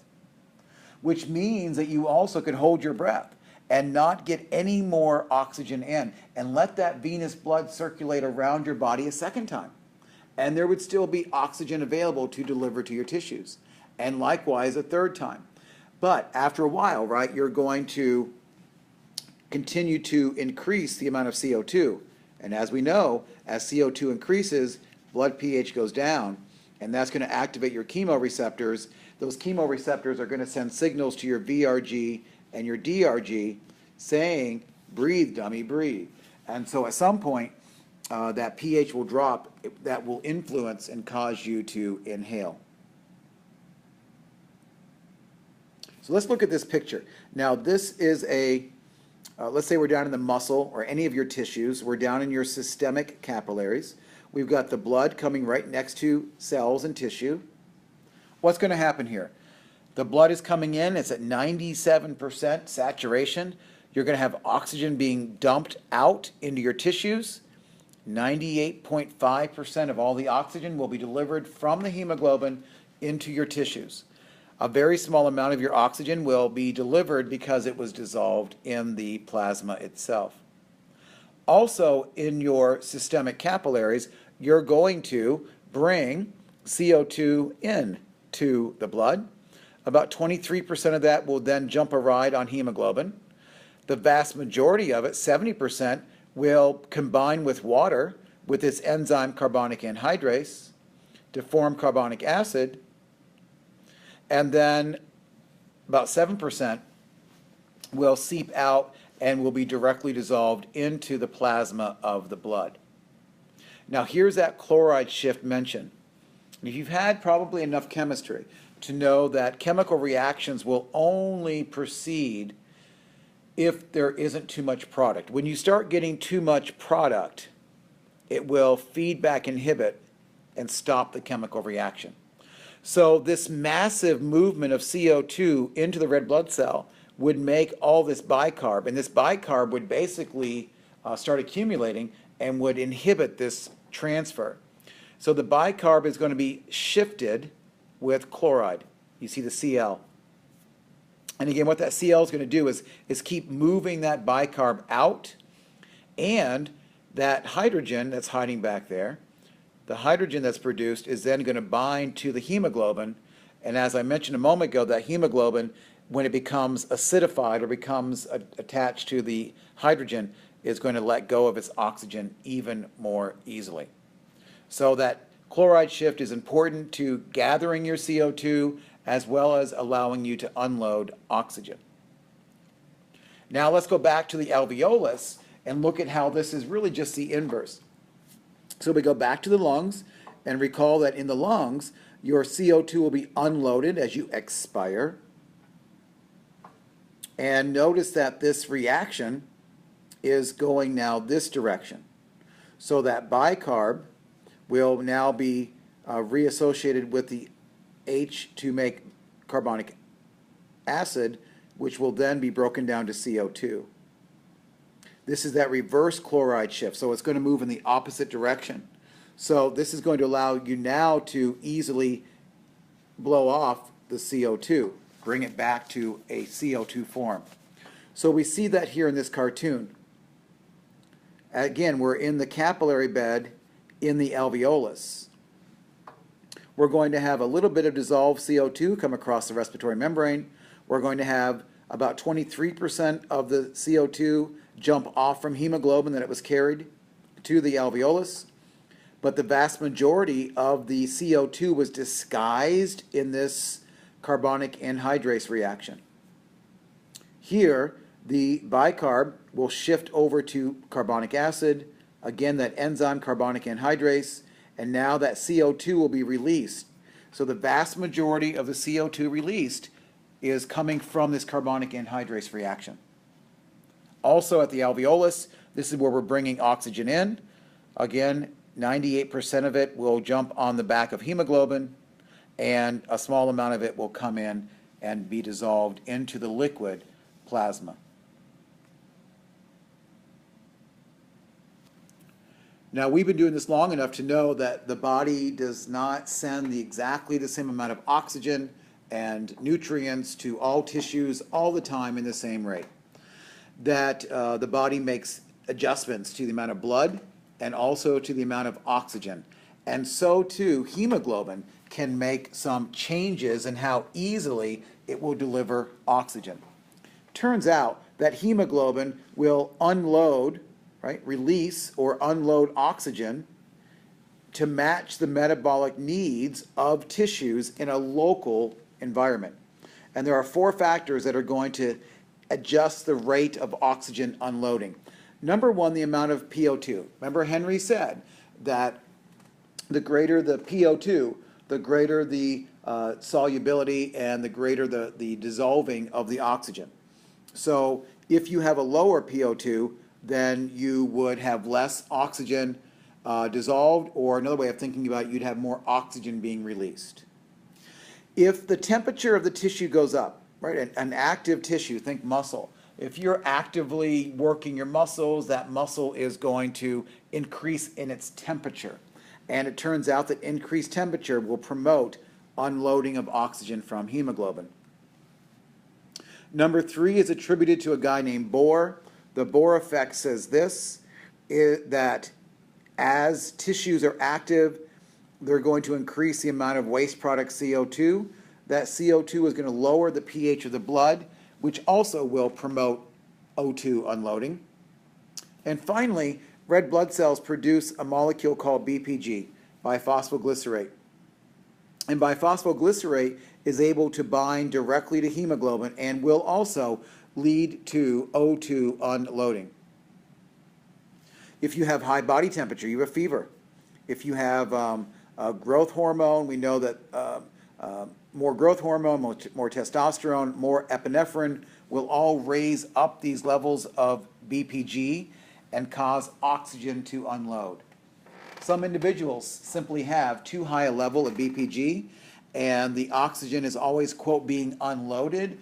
which means that you also could hold your breath and not get any more oxygen in and let that venous blood circulate around your body a second time. And there would still be oxygen available to deliver to your tissues. And likewise a third time. But after a while, right, you're going to continue to increase the amount of CO2. And as we know, as CO2 increases, blood pH goes down, and that's going to activate your chemoreceptors. Those chemoreceptors are going to send signals to your VRG and your DRG saying, breathe, dummy, breathe. And so at some point, that pH will drop. That will influence and cause you to inhale. So let's look at this picture. Now this is a, let's say we're down in the muscle or any of your tissues. We're down in your systemic capillaries. We've got the blood coming right next to cells and tissue. What's going to happen here? The blood is coming in. It's at 97% saturation. You're going to have oxygen being dumped out into your tissues. 98.5% of all the oxygen will be delivered from the hemoglobin into your tissues. A very small amount of your oxygen will be delivered because it was dissolved in the plasma itself. Also, in your systemic capillaries, you're going to bring CO2 in to the blood. About 23% of that will then jump a ride on hemoglobin. The vast majority of it, 70%, will combine with water with its enzyme carbonic anhydrase to form carbonic acid. And then about 7% will seep out and will be directly dissolved into the plasma of the blood. Now here's that chloride shift mentioned. If you've had probably enough chemistry to know that chemical reactions will only proceed if there isn't too much product. When you start getting too much product, it will feedback inhibit and stop the chemical reaction. So this massive movement of CO2 into the red blood cell would make all this bicarb, and this bicarb would basically start accumulating and would inhibit this transfer. So the bicarb is going to be shifted with chloride. You see the Cl. And again, what that Cl is going to do is keep moving that bicarb out, and that hydrogen that's hiding back there, the hydrogen that's produced is then going to bind to the hemoglobin. And as I mentioned a moment ago, that hemoglobin, when it becomes acidified or becomes attached to the hydrogen, is going to let go of its oxygen even more easily. So that chloride shift is important to gathering your CO2 as well as allowing you to unload oxygen. Now let's go back to the alveolus and look at how this is really just the inverse. So we go back to the lungs and recall that in the lungs, your CO2 will be unloaded as you expire. And notice that this reaction is going now this direction. So that bicarb will now be reassociated with the H to make carbonic acid, which will then be broken down to CO2. This is that reverse chloride shift, so it's going to move in the opposite direction. So this is going to allow you now to easily blow off the CO2, bring it back to a CO2 form. So we see that here in this cartoon. Again, we're in the capillary bed in the alveolus. We're going to have a little bit of dissolved CO2 come across the respiratory membrane. We're going to have about 23% of the CO2 jump off from hemoglobin that it was carried to the alveolus. But the vast majority of the CO2 was disguised in this carbonic anhydrase reaction. Here, the bicarb will shift over to carbonic acid, again that enzyme carbonic anhydrase, and now that CO2 will be released. So the vast majority of the CO2 released is coming from this carbonic anhydrase reaction. Also at the alveolus, this is where we're bringing oxygen in. Again, 98% of it will jump on the back of hemoglobin, and a small amount of it will come in and be dissolved into the liquid plasma. Now, we've been doing this long enough to know that the body does not send exactly the same amount of oxygen and nutrients to all tissues all the time in the same rate. That the body makes adjustments to the amount of blood and also to the amount of oxygen. And so too, hemoglobin can make some changes in how easily it will deliver oxygen. Turns out that hemoglobin will unload, release or unload oxygen to match the metabolic needs of tissues in a local environment. And there are 4 factors that are going to adjust the rate of oxygen unloading. Number 1, the amount of PO2. Remember, Henry said that the greater the PO2, the greater the solubility and the greater the dissolving of the oxygen. So if you have a lower PO2, then you would have less oxygen dissolved, or another way of thinking about it, you'd have more oxygen being released. If the temperature of the tissue goes up, an active tissue, think muscle. If you're actively working your muscles, that muscle is going to increase in its temperature. And it turns out that increased temperature will promote unloading of oxygen from hemoglobin. Number 3 is attributed to a guy named Bohr. The Bohr effect says this, that as tissues are active, they're going to increase the amount of waste product CO2. That CO2 is going to lower the pH of the blood, which also will promote O2 unloading. And finally, red blood cells produce a molecule called BPG, biphosphoglycerate. And biphosphoglycerate is able to bind directly to hemoglobin and will also lead to O2 unloading. If you have high body temperature, you have fever. If you have a growth hormone, we know that more growth hormone, more testosterone, more epinephrine will all raise up these levels of BPG and cause oxygen to unload. Some individuals simply have too high a level of BPG, and the oxygen is always, quote, being unloaded,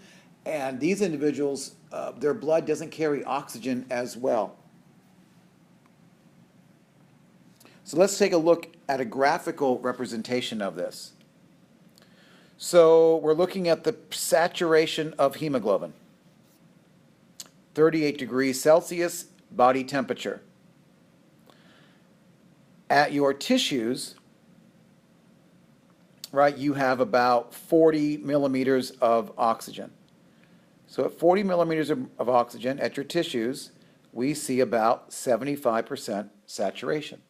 And these individuals, their blood doesn't carry oxygen as well. So let's take a look at a graphical representation of this. So we're looking at the saturation of hemoglobin. 38 degrees Celsius, body temperature. At your tissues, right, you have about 40 millimeters of oxygen. So at 40 millimeters of oxygen at your tissues, we see about 75% saturation.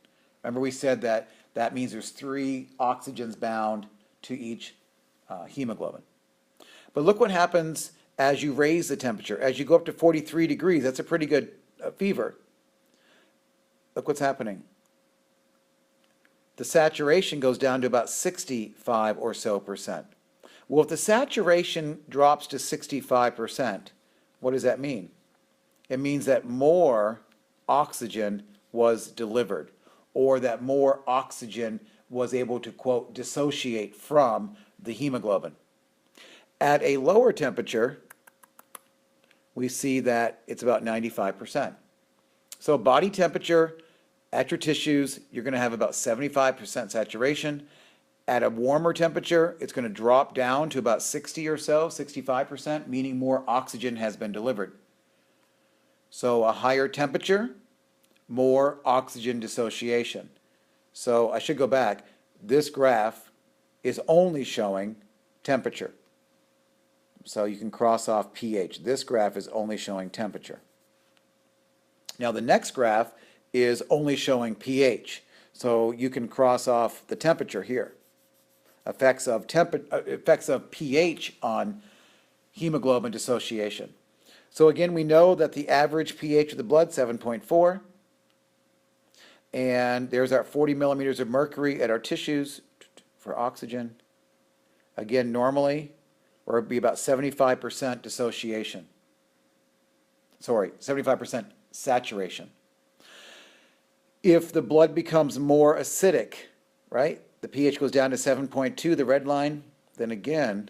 Remember we said that that means there's 3 oxygens bound to each hemoglobin. But look what happens as you raise the temperature. As you go up to 43 degrees, that's a pretty good fever. Look what's happening. The saturation goes down to about 65 or so percent. Well, if the saturation drops to 65%, what does that mean? It means that more oxygen was delivered, or that more oxygen was able to, quote, dissociate from the hemoglobin. At a lower temperature, we see that it's about 95%. So body temperature at your tissues, you're going to have about 75% saturation. At a warmer temperature, it's going to drop down to about 60 or so, 65%, meaning more oxygen has been delivered. So a higher temperature, more oxygen dissociation. So I should go back. This graph is only showing temperature. So you can cross off pH. This graph is only showing temperature. Now the next graph is only showing pH. So you can cross off the temperature here. Effects of pH on hemoglobin dissociation. So again, we know that the average pH of the blood, 7.4. And there's our 40 millimeters of mercury at our tissues for oxygen. Again, normally, or it'd be about 75% dissociation. Sorry, 75% saturation. If the blood becomes more acidic, right, the pH goes down to 7.2, the red line, then again,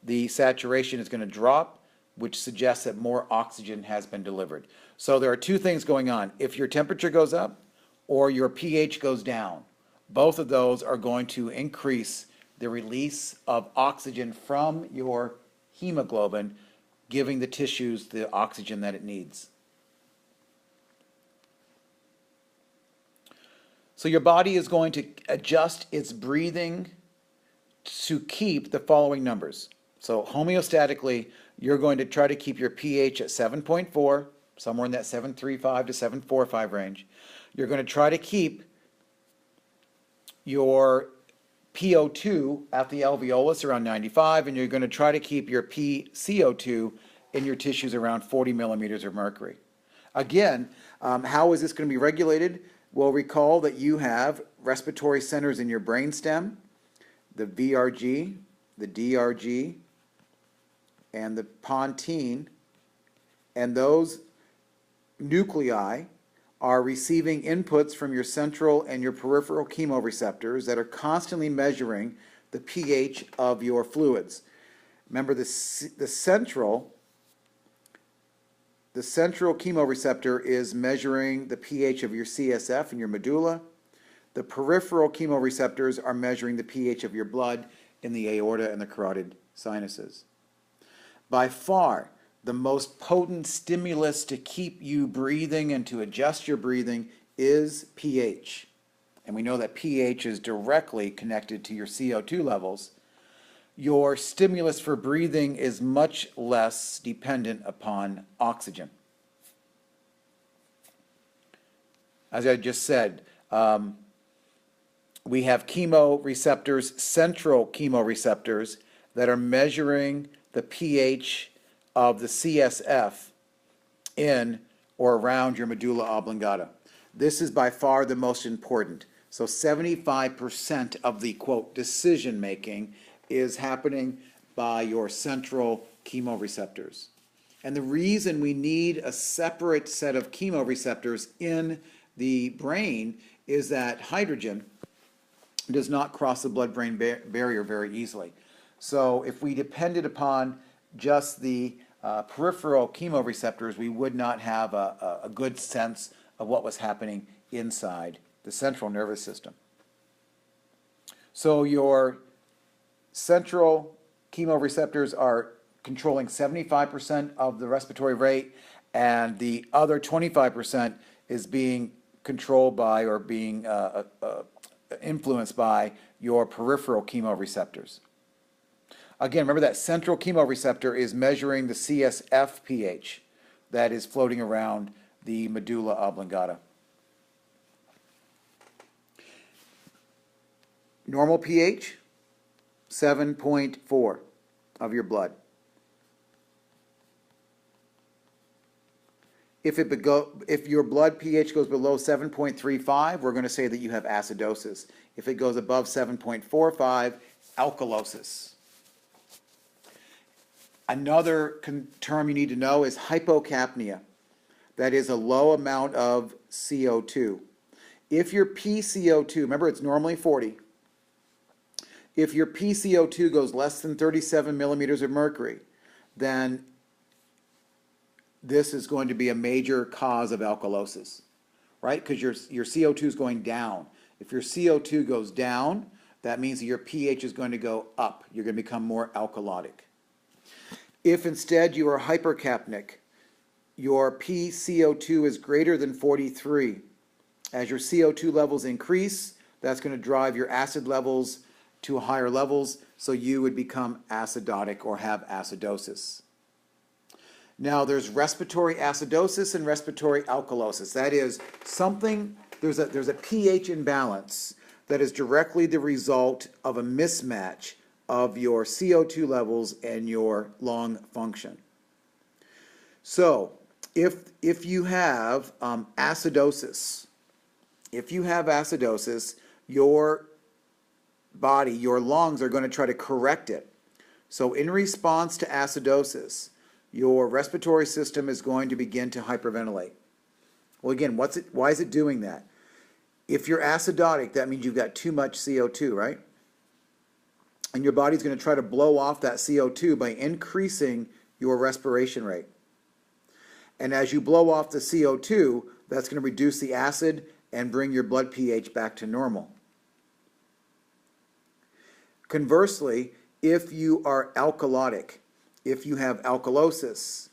the saturation is going to drop, which suggests that more oxygen has been delivered. So there are two things going on. If your temperature goes up or your pH goes down, both of those are going to increase the release of oxygen from your hemoglobin, giving the tissues the oxygen that it needs. So your body is going to adjust its breathing to keep the following numbers. So homeostatically, you're going to try to keep your pH at 7.4, somewhere in that 7.35 to 7.45 range. You're going to try to keep your PO2 at the alveolus around 95, and you're going to try to keep your PCO2 in your tissues around 40 millimeters of mercury. Again, how is this going to be regulated? Well, recall that you have respiratory centers in your brainstem, the VRG, the DRG, and the pontine, and those nuclei are receiving inputs from your central and your peripheral chemoreceptors that are constantly measuring the pH of your fluids. Remember, the central chemoreceptor is measuring the pH of your CSF and your medulla. The peripheral chemoreceptors are measuring the pH of your blood in the aorta and the carotid sinuses. By far, the most potent stimulus to keep you breathing and to adjust your breathing is pH. And we know that pH is directly connected to your CO2 levels. Your stimulus for breathing is much less dependent upon oxygen. As I just said, we have chemoreceptors, central chemoreceptors, that are measuring the pH of the CSF in or around your medulla oblongata. This is by far the most important. So 75% of the, quote, decision making is happening by your central chemoreceptors. And the reason we need a separate set of chemoreceptors in the brain is that hydrogen does not cross the blood-brain barrier very easily. So if we depended upon just the peripheral chemoreceptors, we would not have a good sense of what was happening inside the central nervous system. So your central chemoreceptors are controlling 75% of the respiratory rate, and the other 25% is being controlled by or being influenced by your peripheral chemoreceptors. Again, remember that central chemoreceptor is measuring the CSF pH that is floating around the medulla oblongata. Normal pH, 7.4 of your blood. If your blood pH goes below 7.35, we're going to say that you have acidosis. If it goes above 7.45, alkalosis. Another term you need to know is hypocapnia. That is a low amount of CO2. If your PCO2, remember it's normally 40, if your PCO2 goes less than 37 millimeters of mercury, then this is going to be a major cause of alkalosis, right? Because your CO2 is going down. If your CO2 goes down, that means that your pH is going to go up. You're going to become more alkalotic. If instead you are hypercapnic, your PCO2 is greater than 43. As your CO2 levels increase, that's going to drive your acid levels to higher levels, so you would become acidotic or have acidosis. Now there's respiratory acidosis and respiratory alkalosis. That is something, there's a pH imbalance that is directly the result of a mismatch of your CO2 levels and your lung function. So if you have acidosis, your body, your lungs are going to try to correct it. So in response to acidosis, your respiratory system is going to begin to hyperventilate. Well, again, why is it doing that? If you're acidotic, that means you've got too much CO2, right? And your body's going to try to blow off that CO2 by increasing your respiration rate. And as you blow off the CO2, that's going to reduce the acid and bring your blood pH back to normal. Conversely, if you are alkalotic, if you have alkalosis,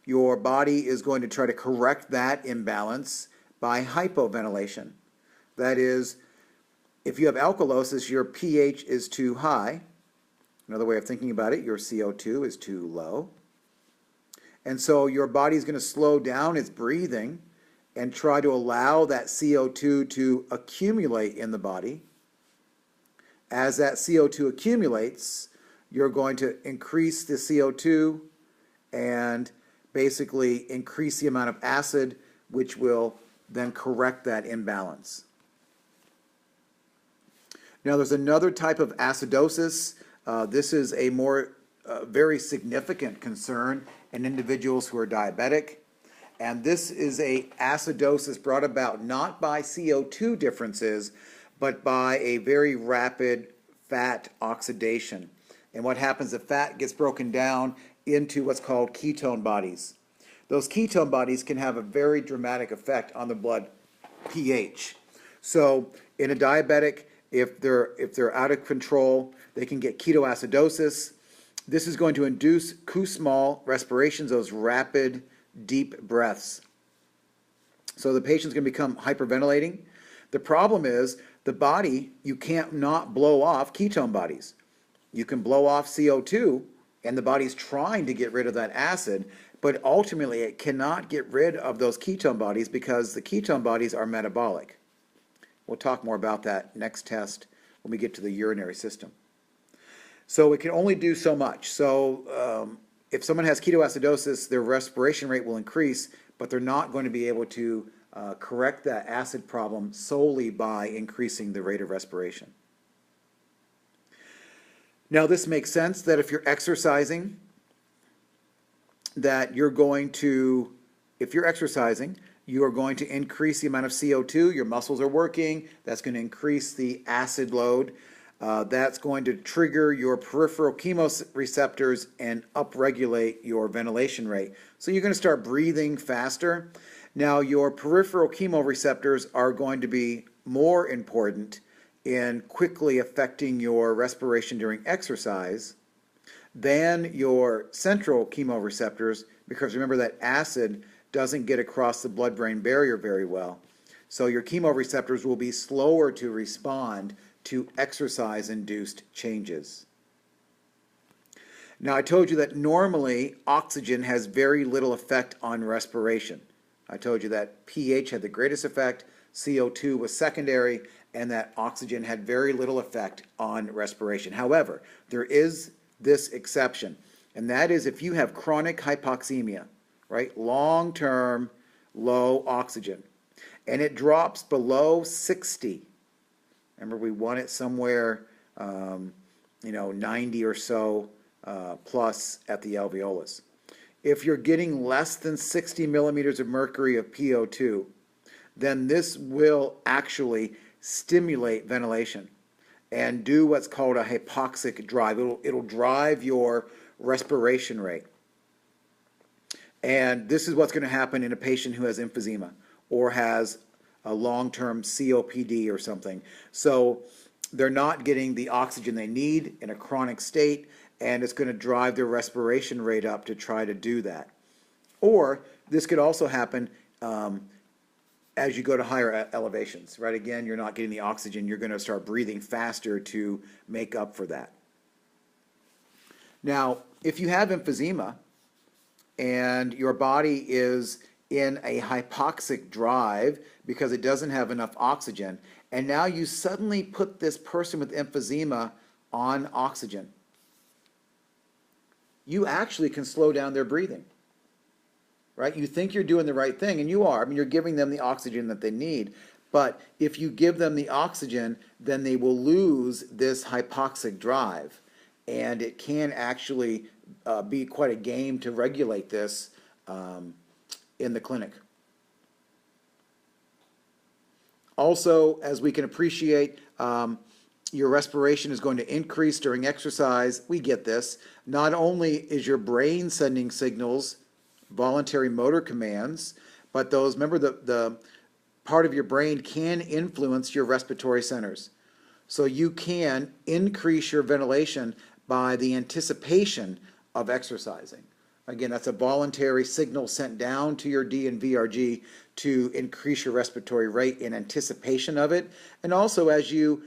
your body is going to try to correct that imbalance by hypoventilation. That is, if you have alkalosis, your pH is too high. Another way of thinking about it, your CO2 is too low. And so your body is going to slow down its breathing and try to allow that CO2 to accumulate in the body. As that CO2 accumulates, you're going to increase the CO2 and basically increase the amount of acid, which will then correct that imbalance. Now there's another type of acidosis. This is a more very significant concern in individuals who are diabetic. And this is a acidosis brought about not by CO2 differences, but by a very rapid fat oxidation. And what happens, the fat gets broken down into what's called ketone bodies. Those ketone bodies can have a very dramatic effect on the blood pH. So in a diabetic, if they're out of control, they can get ketoacidosis. This is going to induce Kussmaul respirations, those rapid, deep breaths. So the patient's going to become hyperventilating. The problem is the body, you can't not blow off ketone bodies. You can blow off CO2, and the body's trying to get rid of that acid, but ultimately it cannot get rid of those ketone bodies because the ketone bodies are metabolic. We'll talk more about that next test when we get to the urinary system. So it can only do so much. So if someone has ketoacidosis, their respiration rate will increase, but they're not going to be able to correct that acid problem solely by increasing the rate of respiration. Now this makes sense that if you're exercising, that you're going to, if you're exercising, you are going to increase the amount of CO2, your muscles are working, that's going to increase the acid load. That's going to trigger your peripheral chemoreceptors and upregulate your ventilation rate. So you're going to start breathing faster. Now, your peripheral chemoreceptors are going to be more important in quickly affecting your respiration during exercise than your central chemoreceptors, because remember that acid doesn't get across the blood-brain barrier very well. So your chemoreceptors will be slower to respond to exercise-induced changes. Now, I told you that normally oxygen has very little effect on respiration. I told you that pH had the greatest effect, CO2 was secondary, and that oxygen had very little effect on respiration. However, there is this exception, and that is if you have chronic hypoxemia, right? Long-term low oxygen, and it drops below 60. Remember, we want it somewhere, 90 or so plus at the alveolus. If you're getting less than 60 millimeters of mercury of PO2, then this will actually stimulate ventilation and do what's called a hypoxic drive. It'll drive your respiration rate. And this is what's going to happen in a patient who has emphysema or has a long-term COPD or something. So they're not getting the oxygen they need in a chronic state, and it's going to drive their respiration rate up to try to do that. Or this could also happen as you go to higher elevations, right? Again, you're not getting the oxygen. You're going to start breathing faster to make up for that. Now, if you have emphysema and your body is in a hypoxic drive because it doesn't have enough oxygen, and now you suddenly put this person with emphysema on oxygen, you actually can slow down their breathing, right? You think you're doing the right thing, and you are. I mean, you're giving them the oxygen that they need, but if you give them the oxygen, then they will lose this hypoxic drive, and it can actually be quite a game to regulate this in the clinic. Also, as we can appreciate, your respiration is going to increase during exercise. We get this. Not only is your brain sending signals, voluntary motor commands, but those, remember, the part of your brain can influence your respiratory centers. So you can increase your ventilation by the anticipation of exercising. Again, that's a voluntary signal sent down to your D and VRG to increase your respiratory rate in anticipation of it. And also as you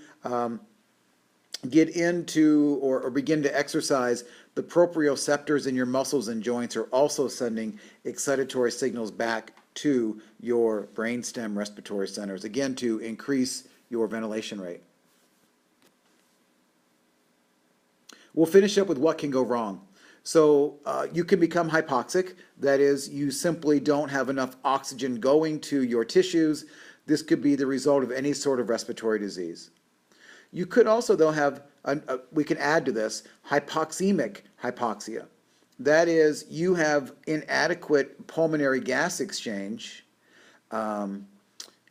get into or begin to exercise, the proprioceptors in your muscles and joints are also sending excitatory signals back to your brainstem respiratory centers, again, to increase your ventilation rate. We'll finish up with what can go wrong. So you can become hypoxic. That is, you simply don't have enough oxygen going to your tissues. This could be the result of any sort of respiratory disease. You could also, though, have, we can add to this, hypoxemic hypoxia. That is, you have inadequate pulmonary gas exchange, and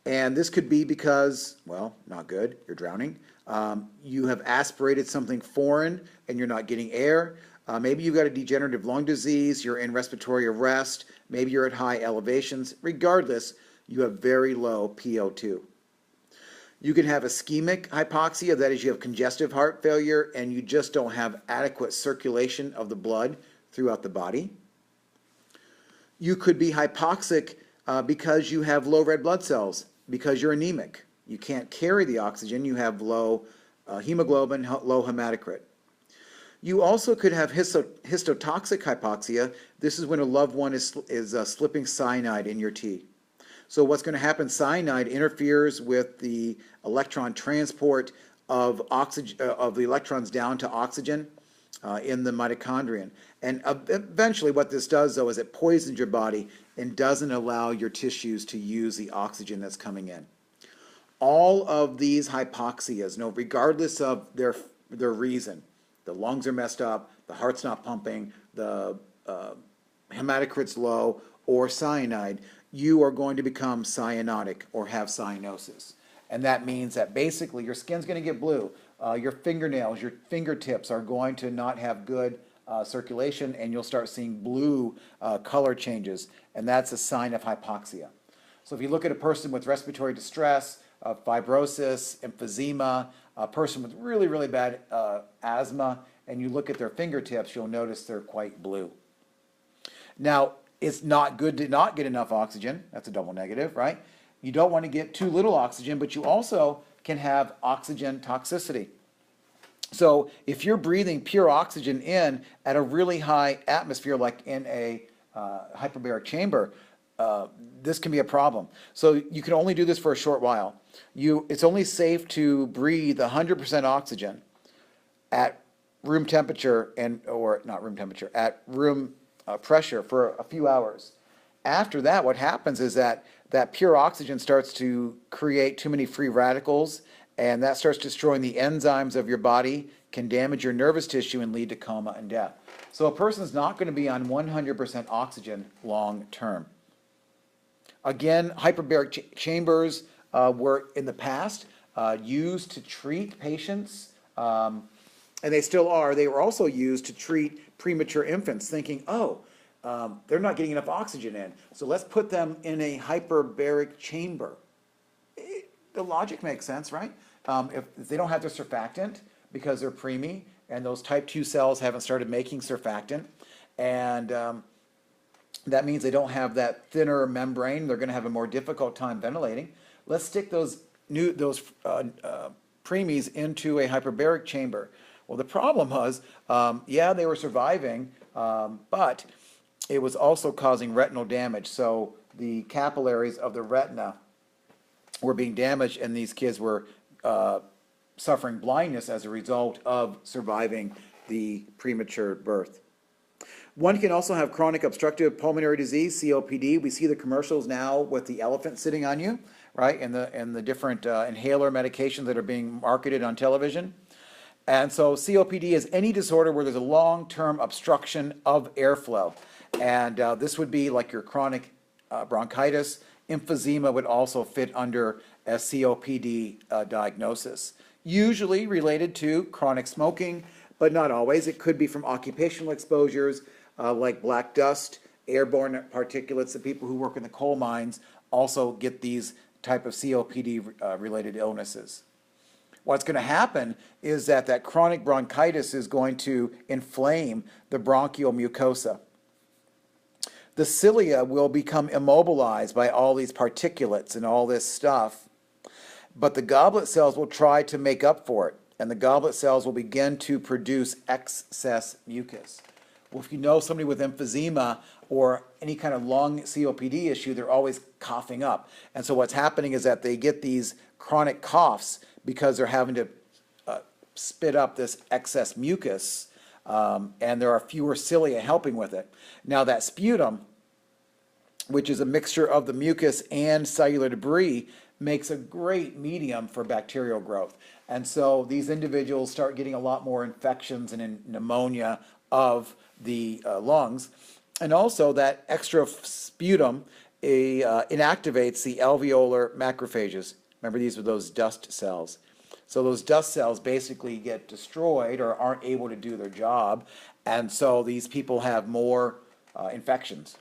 this could be because, well, not good, you're drowning. You have aspirated something foreign and you're not getting air. Maybe you've got a degenerative lung disease, you're in respiratory arrest, maybe you're at high elevations. Regardless, you have very low PO2. You can have ischemic hypoxia, that is, you have congestive heart failure and you just don't have adequate circulation of the blood throughout the body. You could be hypoxic because you have low red blood cells, because you're anemic. You can't carry the oxygen, you have low hemoglobin, low hematocrit. You also could have histotoxic hypoxia. This is when a loved one is slipping cyanide in your tea. So what's going to happen, cyanide interferes with the electron transport of oxygen, of the electrons down to oxygen in the mitochondrion. And eventually what this does, though, is it poisons your body and doesn't allow your tissues to use the oxygen that's coming in. All of these hypoxias, regardless of their reason, the lungs are messed up, the heart's not pumping, the hematocrit's low, or cyanide, you are going to become cyanotic or have cyanosis. And that means that basically your skin's going to get blue. Your fingernails, your fingertips are going to not have good circulation, and you'll start seeing blue color changes, and that's a sign of hypoxia. So if you look at a person with respiratory distress, fibrosis, emphysema, a person with really, really bad asthma, and you look at their fingertips, you'll notice they're quite blue. Now, it's not good to not get enough oxygen. That's a double negative, right? You don't want to get too little oxygen, but you also can have oxygen toxicity. So if you're breathing pure oxygen in at a really high atmosphere, like in a hyperbaric chamber, this can be a problem. So you can only do this for a short while. It's only safe to breathe 100% oxygen at room temperature or not room temperature, at room pressure for a few hours. After that, what happens is that pure oxygen starts to create too many free radicals, and that starts destroying the enzymes of your body, can damage your nervous tissue, and lead to coma and death. So a person's not going to be on 100% oxygen long term. Again, hyperbaric chambers were in the past used to treat patients, and they still are. They were also used to treat premature infants, thinking, oh, they're not getting enough oxygen in, so let's put them in a hyperbaric chamber. The logic makes sense, right? If they don't have their surfactant because they're preemie, and those type 2 cells haven't started making surfactant, and that means they don't have that thinner membrane, they're going to have a more difficult time ventilating. Let's stick those preemies into a hyperbaric chamber. Well, the problem was, yeah, they were surviving, but it was also causing retinal damage. So the capillaries of the retina were being damaged, and these kids were suffering blindness as a result of surviving the premature birth. One can also have chronic obstructive pulmonary disease, COPD. We see the commercials now with the elephant sitting on you, right, and the different inhaler medications that are being marketed on television. And so COPD is any disorder where there's a long-term obstruction of airflow. And this would be like your chronic bronchitis. Emphysema would also fit under a COPD diagnosis. Usually related to chronic smoking, but not always. It could be from occupational exposures like black dust, airborne particulates. The people who work in the coal mines also get these type of COPD related illnesses. What's going to happen is that chronic bronchitis is going to inflame the bronchial mucosa. The cilia will become immobilized by all these particulates and all this stuff, but the goblet cells will try to make up for it, and the goblet cells will begin to produce excess mucus. Well, if you know somebody with emphysema or any kind of lung COPD issue, they're always coughing up. And so what's happening is that they get these chronic coughs because they're having to spit up this excess mucus, and there are fewer cilia helping with it. Now that sputum, which is a mixture of the mucus and cellular debris, makes a great medium for bacterial growth. And so these individuals start getting a lot more infections and pneumonia of the lungs. And also that extra sputum inactivates the alveolar macrophages. Remember, these are those dust cells. So those dust cells basically get destroyed or aren't able to do their job, and so these people have more infections.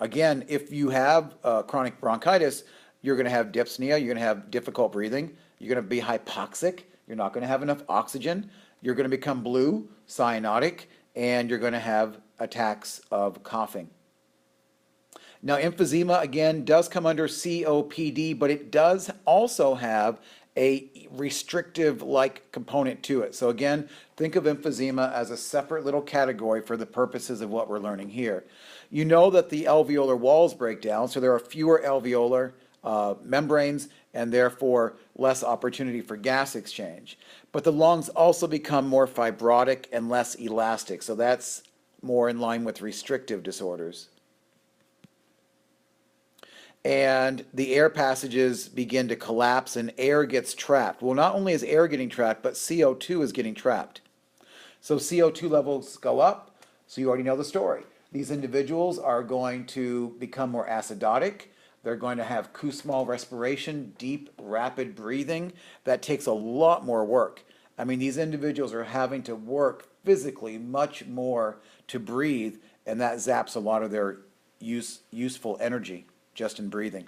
Again, if you have chronic bronchitis, you're going to have dyspnea, you're going to have difficult breathing, you're going to be hypoxic, you're not going to have enough oxygen, you're going to become blue, cyanotic, and you're going to have attacks of coughing. Now, emphysema, again, does come under COPD, but it does also have a restrictive-like component to it. So again, think of emphysema as a separate little category for the purposes of what we're learning here. You know that the alveolar walls break down, so there are fewer alveolar membranes, and therefore less opportunity for gas exchange. But the lungs also become more fibrotic and less elastic, so that's more in line with restrictive disorders. And the air passages begin to collapse and air gets trapped. Well, not only is air getting trapped, but CO2 is getting trapped. So CO2 levels go up, so you already know the story. These individuals are going to become more acidotic. They're going to have Kussmaul respiration, deep, rapid breathing. That takes a lot more work. I mean, these individuals are having to work physically much more to breathe, and that zaps a lot of their useful energy just in breathing.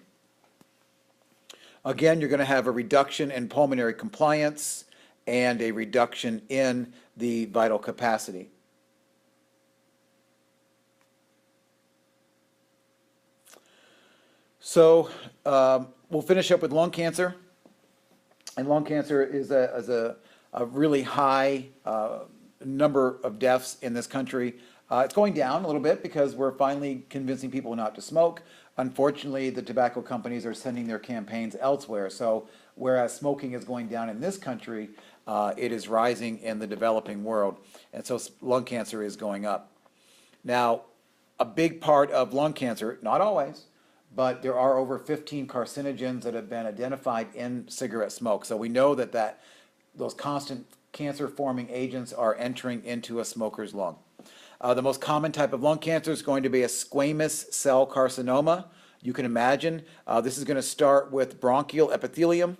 Again, you're going to have a reduction in pulmonary compliance and a reduction in the vital capacity. So we'll finish up with lung cancer. And lung cancer is a really high number of deaths in this country. It's going down a little bit because we're finally convincing people not to smoke. Unfortunately, the tobacco companies are sending their campaigns elsewhere. So whereas smoking is going down in this country, it is rising in the developing world. And so lung cancer is going up. Now, a big part of lung cancer, not always, but there are over 15 carcinogens that have been identified in cigarette smoke. So we know that those constant cancer-forming agents are entering into a smoker's lung. The most common type of lung cancer is going to be a squamous cell carcinoma. You can imagine this is going to start with bronchial epithelium,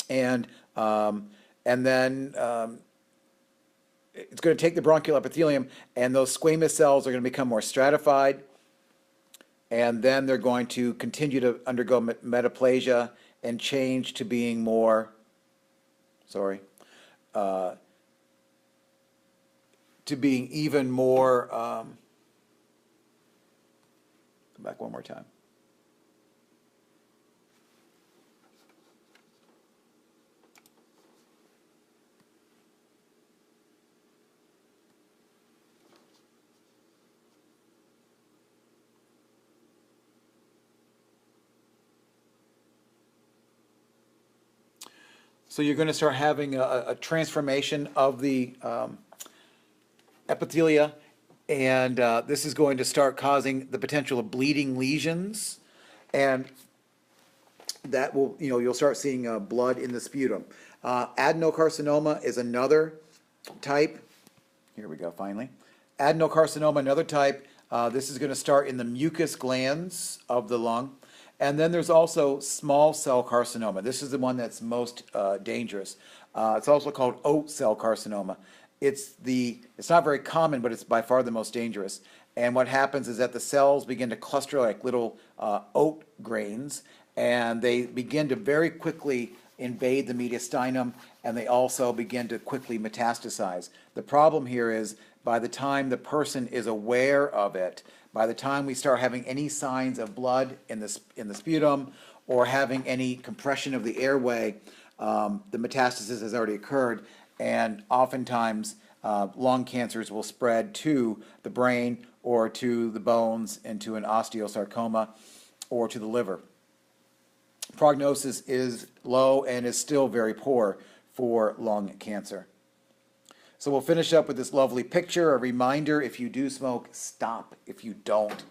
and then it's going to take the bronchial epithelium, and those squamous cells are going to become more stratified, and then they're going to continue to undergo metaplasia and change to being more, to being even more, go back one more time. So you're going to start having a transformation of the epithelia, and this is going to start causing the potential of bleeding lesions, and that will, you'll start seeing blood in the sputum. Adenocarcinoma is another type. Here we go, finally. Adenocarcinoma, another type. This is going to start in the mucus glands of the lung. And then there's also small cell carcinoma. This is the one that's most dangerous. It's also called oat cell carcinoma. It's not very common, but it's by far the most dangerous. And what happens is that the cells begin to cluster like little oat grains, and they begin to very quickly invade the mediastinum, and they also begin to quickly metastasize. The problem here is by the time the person is aware of it, by the time we start having any signs of blood in the sputum or having any compression of the airway, the metastasis has already occurred, and oftentimes lung cancers will spread to the brain or to the bones and to an osteosarcoma or to the liver. Prognosis is low and is still very poor for lung cancer. So we'll finish up with this lovely picture, a reminder: if you do smoke, stop. If you don't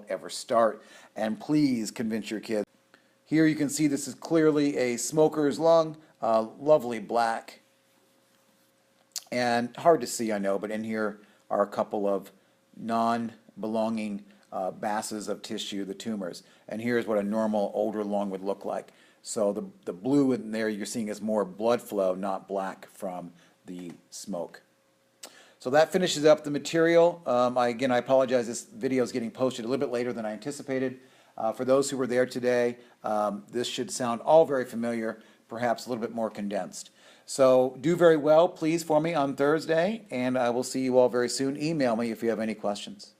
ever start. And please convince your kids. Here you can see this is clearly a smoker's lung, lovely black. And hard to see, I know, but in here are a couple of non-belonging masses of tissue, the tumors. And here's what a normal older lung would look like. So the blue in there you're seeing is more blood flow, not black from the smoke. So that finishes up the material. Again, I apologize, this video is getting posted a little bit later than I anticipated. For those who were there today, this should sound all very familiar, perhaps a little bit more condensed. So do very well, please, for me on Thursday, and I will see you all very soon. Email me if you have any questions.